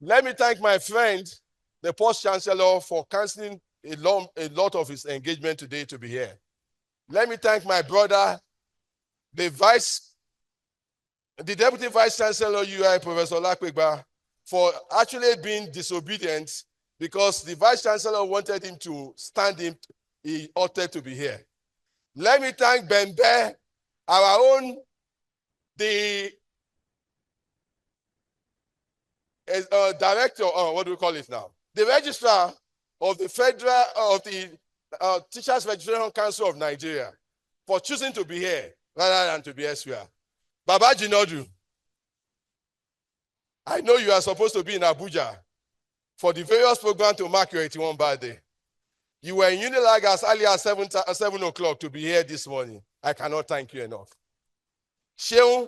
Let me thank my friend, the Post Chancellor, for canceling a lot of his engagement today to be here. Let me thank my brother, the Deputy Vice Chancellor UI, Professor Lakwegba, for actually being disobedient because the Vice Chancellor wanted him to stand him, he ought to be here. Let me thank Bembe, our own, the director, what do we call it now? The registrar of the Teachers Registration Council of Nigeria for choosing to be here rather than to be elsewhere. Baba Jinodu, I know you are supposed to be in Abuja for the various programs to mark your 81st birthday. You were in Unilag as early as 7 o'clock to be here this morning. I cannot thank you enough. Sheung,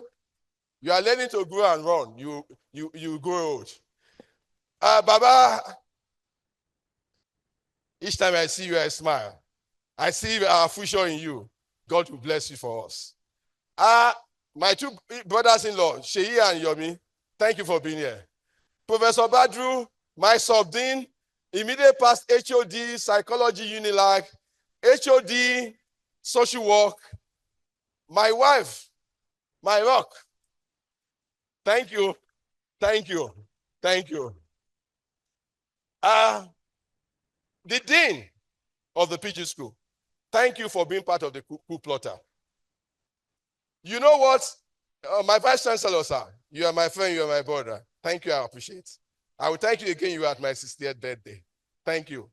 you are learning to grow and run. You grow old. Baba, each time I see you, I smile. I see our future in you. God will bless you for us. My two brothers-in-law, Sheyi and Yomi, thank you for being here. Professor Badru, my subdean, immediate past HOD, psychology Unilag, HOD, social work, my wife, my rock. Thank you, thank you, thank you. The dean of the PG school, thank you for being part of the coup plotter. You know what? My vice chancellor, sir, you are my friend, you are my brother. Thank you, I appreciate. I will thank you again. You are at my 60th birthday. Thank you.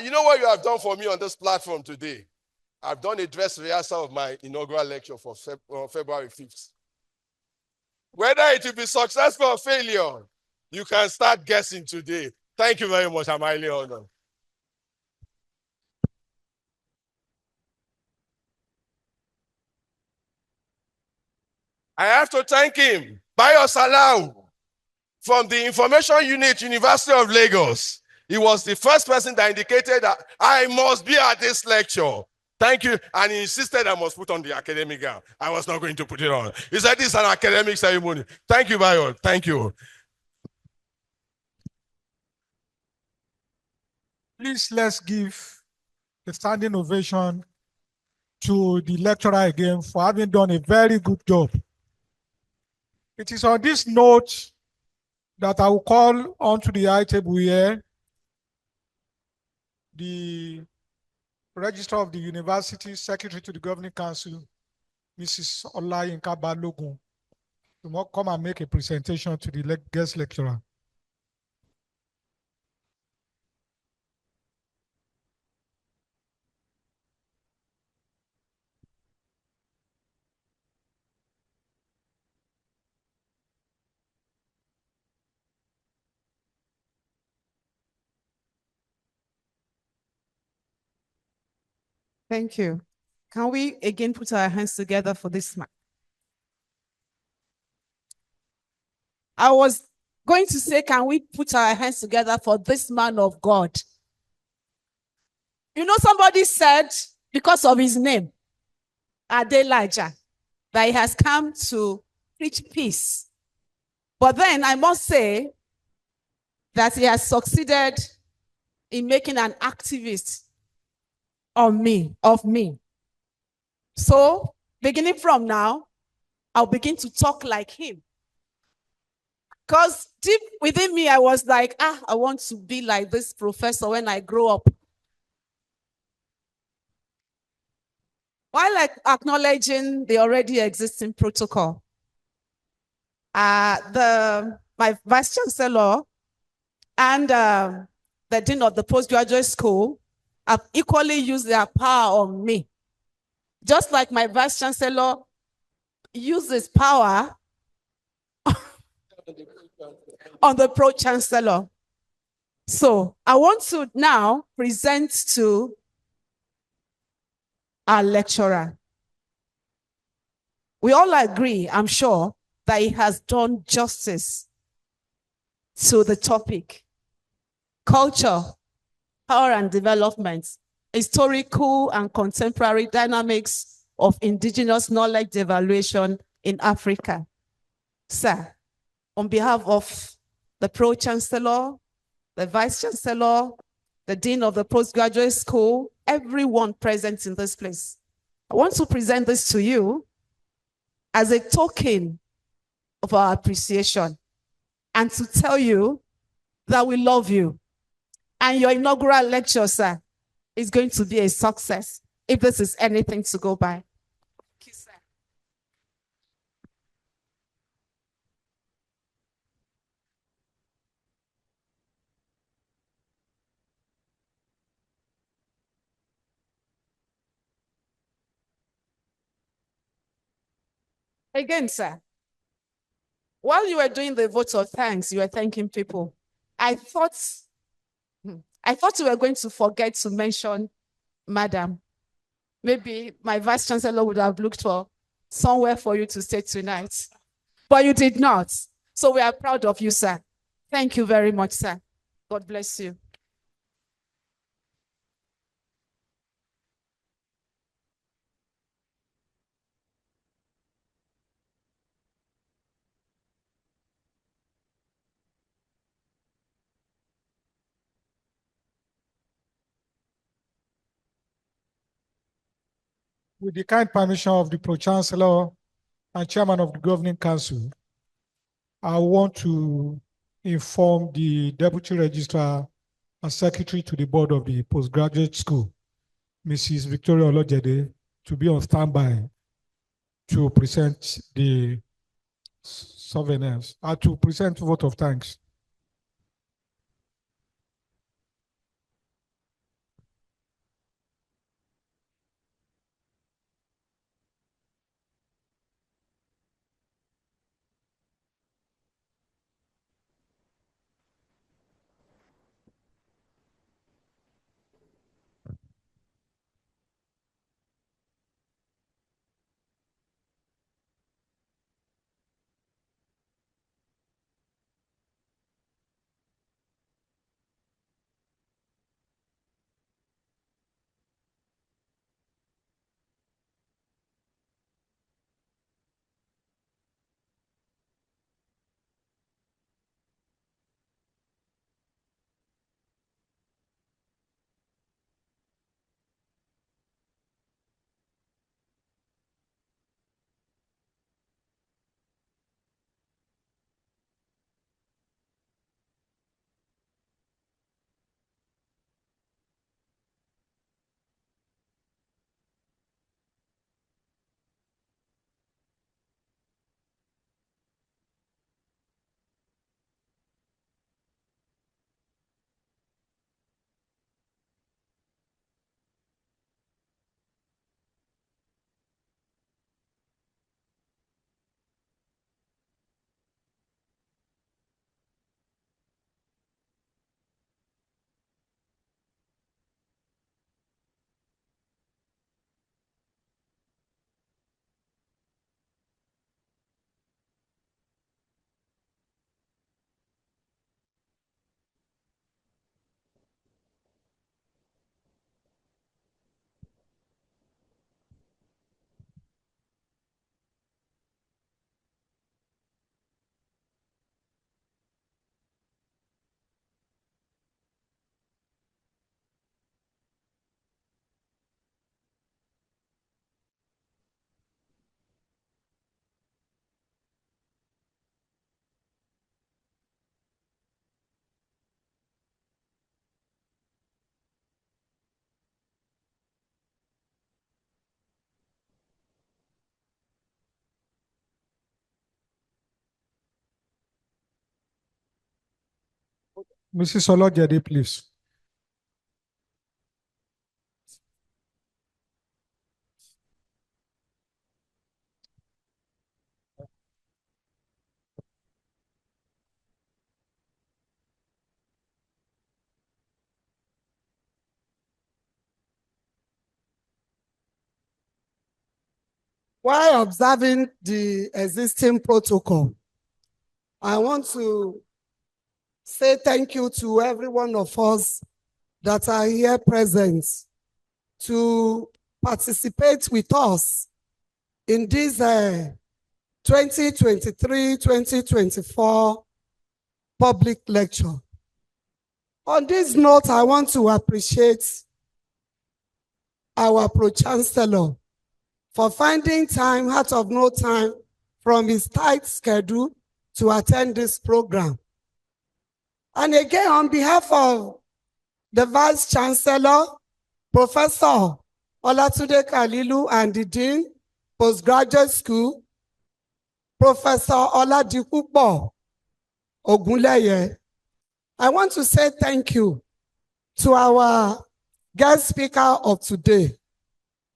You know what you have done for me on this platform today? I've done a dress rehearsal of my inaugural lecture for February 5th. Whether it will be successful or failure, you can start guessing today. Thank you very much. I'm highly honored. I have to thank him, Bayo Salau, from the Information Unit, University of Lagos. He was the first person that indicated that I must be at this lecture. Thank you. And he insisted I must put on the academic gown. I was not going to put it on. He said this is an academic ceremony. Thank you, Bayo. Thank you. Please, let's give a standing ovation to the lecturer again for having done a very good job. It is on this note that I will call onto the high table here the Registrar of the University, Secretary to the Governing Council, Mrs. Olayinka Balogun, to come and make a presentation to the guest lecturer. Thank you. Can we again put our hands together for this man? I was going to say, can we put our hands together for this man of God? You know, somebody said, because of his name, Adelaja, that he has come to preach peace. But then I must say that he has succeeded in making an activist of me. So, beginning from now, I'll begin to talk like him. Because deep within me, I was like, I want to be like this professor when I grow up. While acknowledging the already existing protocol, my vice chancellor and the dean of the postgraduate school have equally used their power on me. Just like my vice chancellor uses power on the pro-chancellor. So I want to now present to our lecturer. We all agree, I'm sure, that he has done justice to the topic. Culture, power and development, historical and contemporary dynamics of indigenous knowledge devaluation in Africa. Sir, on behalf of the Pro-Chancellor, the Vice-Chancellor, the Dean of the Postgraduate School, everyone present in this place, I want to present this to you as a token of our appreciation and to tell you that we love you. And your inaugural lecture, sir, is going to be a success if this is anything to go by. Thank you, sir. Again, sir, while you were doing the vote of thanks, you were thanking people. I thought you were going to forget to mention Madam. Maybe my vice chancellor would have looked for somewhere for you to stay tonight. But you did not. So we are proud of you, sir. Thank you very much, sir. God bless you. With the kind permission of the Pro-Chancellor and Chairman of the Governing Council, I want to inform the Deputy Registrar and Secretary to the Board of the Postgraduate School, Mrs. Victoria Olojede, to be on standby to present the sovereigns, to present vote of thanks. Mrs. Olojede, please. While observing the existing protocol, I want to say thank you to every one of us that are here present to participate with us in this 2023-2024 public lecture. On this note, I want to appreciate our Pro-Chancellor for finding time out of no time from his tight schedule to attend this program. And again, on behalf of the Vice Chancellor, Professor Olatunde Kalilu, and the Dean, Postgraduate School, Professor Oladipupo Ogunleye, I want to say thank you to our guest speaker of today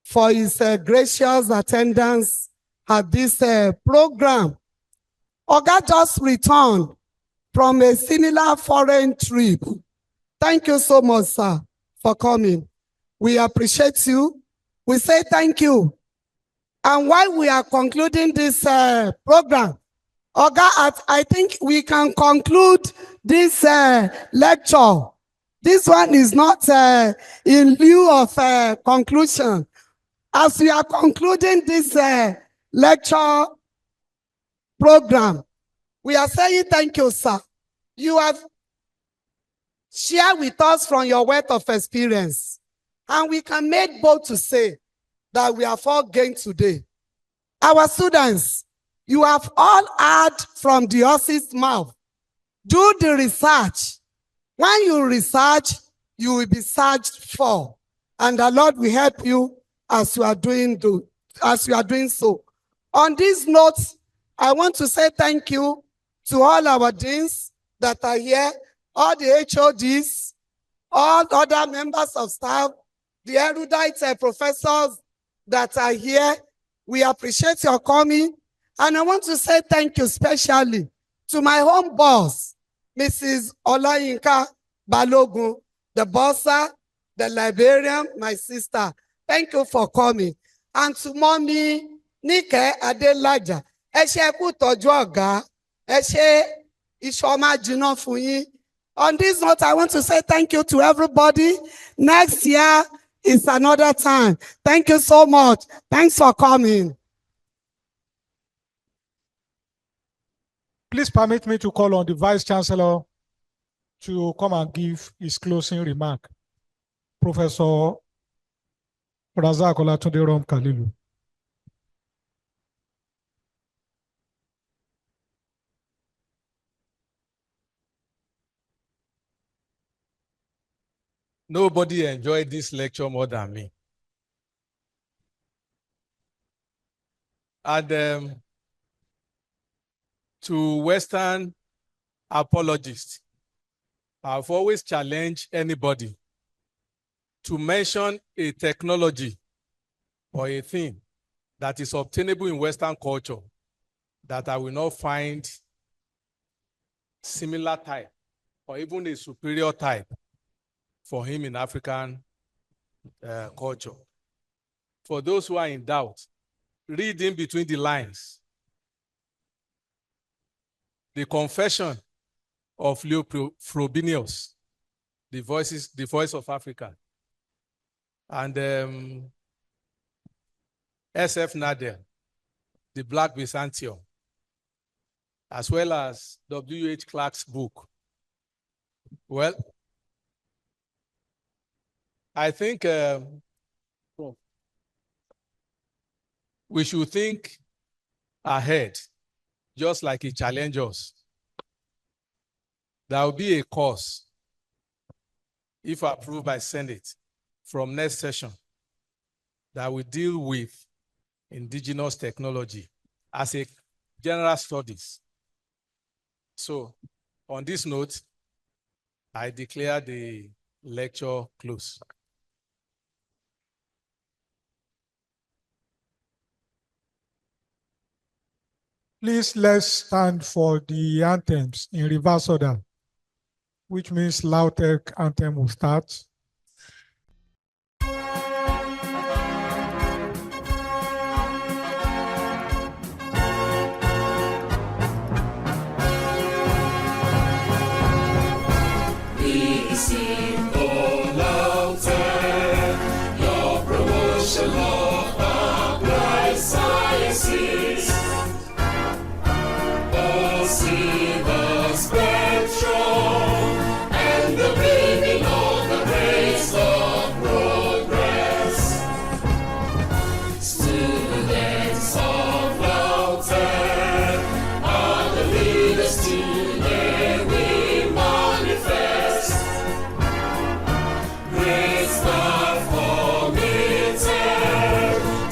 for his gracious attendance at this program. Oga just returned from a similar foreign trip. Thank you so much, sir, for coming. We appreciate you. We say thank you. And while we are concluding this program, Oga, I think we can conclude this lecture. This one is not in lieu of conclusion. As we are concluding this lecture program, we are saying thank you, sir. You have shared with us from your wealth of experience, and we can make bold to say that we have all gained today. Our students, you have all heard from the horse's mouth. Do the research. When you research, you will be searched for. And the Lord will help you as you are doing so. On this note, I want to say thank you to all our deans that are here, all the HODs, all other members of staff, the erudite professors that are here. We appreciate your coming. And I want to say thank you especially to my home boss, Mrs. Olayinka Balogun, the bossa, the librarian, my sister. Thank you for coming. And to Mommy Nike Adelaja, ẹ ṣé kú tọ́jú ọ̀gá, ẹ ṣé iṣẹ́ ọmọ jìnnà fún yín. On this note, I want to say thank you to everybody. Next year is another time. Thank you so much. Thanks for coming. Please permit me to call on the Vice Chancellor to come and give his closing remark. Professor Razak Olatunde Rom Kalilu. Nobody enjoyed this lecture more than me. And to Western apologists, I've always challenged anybody to mention a technology or a thing that is obtainable in Western culture that I will not find similar type or even a superior type for him in African culture. For those who are in doubt, read in between the lines the confession of Leo Frobenius, the voice of Africa, and SF Nader, the Black Byzantium, as well as W.H. Clark's book. Well, I think we should think ahead, just like he challenged us. There will be a course, if approved by Senate, from next session that will deal with indigenous technology as a general studies. So on this note, I declare the lecture closed. Please let's stand for the anthems in reverse order, which means Lautech anthem will start. We sing, oh Lautech, your promotion of applied sciences. See the spectrum and the beaming of the rays of progress. Students of Lautech are the leaders today we manifest. Great staff committed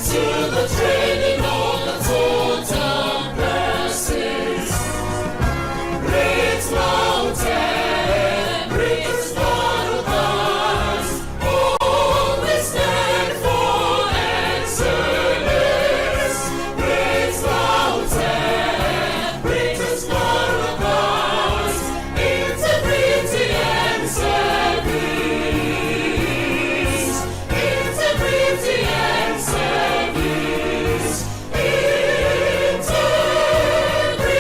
to the training of the total classes. Great mountain, great paradise, always stand for excellence. Great mountain, great paradise, integrity and service. Integrity and service. Integrity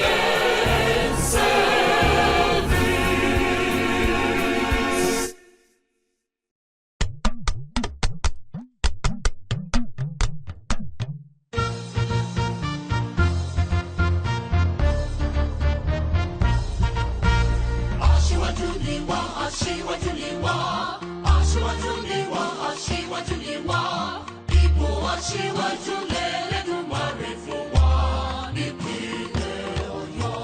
and service. Ashiwaju ni wa, Ashiwaju ni wa, Ashiwaju Aṣíwájú ni wá, aṣíwájú ni wá. Ipò aṣíwájú l'Ẹlẹ́dùmarè fún wa nípínlẹ̀ Ọ̀yọ́.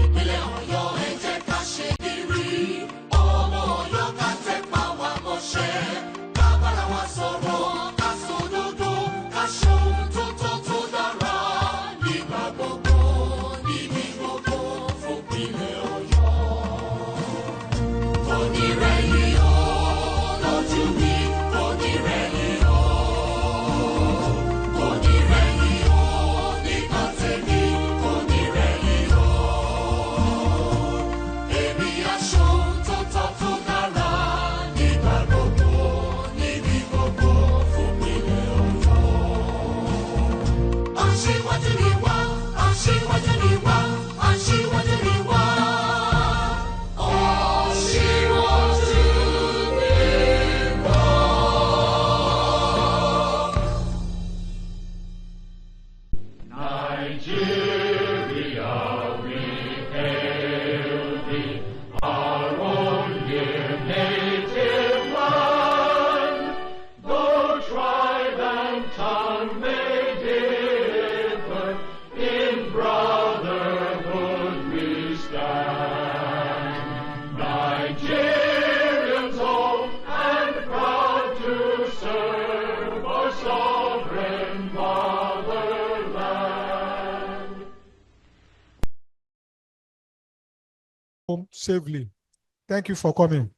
Ìpínlẹ̀ Ọ̀yọ́ ẹ jẹ́ ká ṣe gírí. Ọmọ Ọ̀yọ́ ká tẹpá wa mọ́ṣẹ́. Ká bára wa sọ̀rọ̀, ká sòdodo, ká ṣohun tó tọ́ tó dára. Nígbà gbogbo, níbi gbogbo fún ìpínlẹ̀ Ọ̀yọ́. Kò ní rẹ̀yìn o, lójú mi, kò ní rẹ̀yìn o. Kò ní rẹ̀yìn o, nígbà tèmi, kò ní rẹ̀yìn o. Èmi á ṣohun tó tọ́ tó dára. Nígbà gbogbo, níbi gbogbo fún ìpínlẹ̀ Ọ̀yọ́. Aṣíwájú ni wá, aṣíwájú ni wá, aṣíwájú ni wá. Aṣíwájú ni wá. Nigeria, we hail thee, our own dear native land. Though tribe and tongue may differ, in brotherhood we stand. Nigerians old and proud to serve our sovereign fatherland. Home safely. Thank you for coming.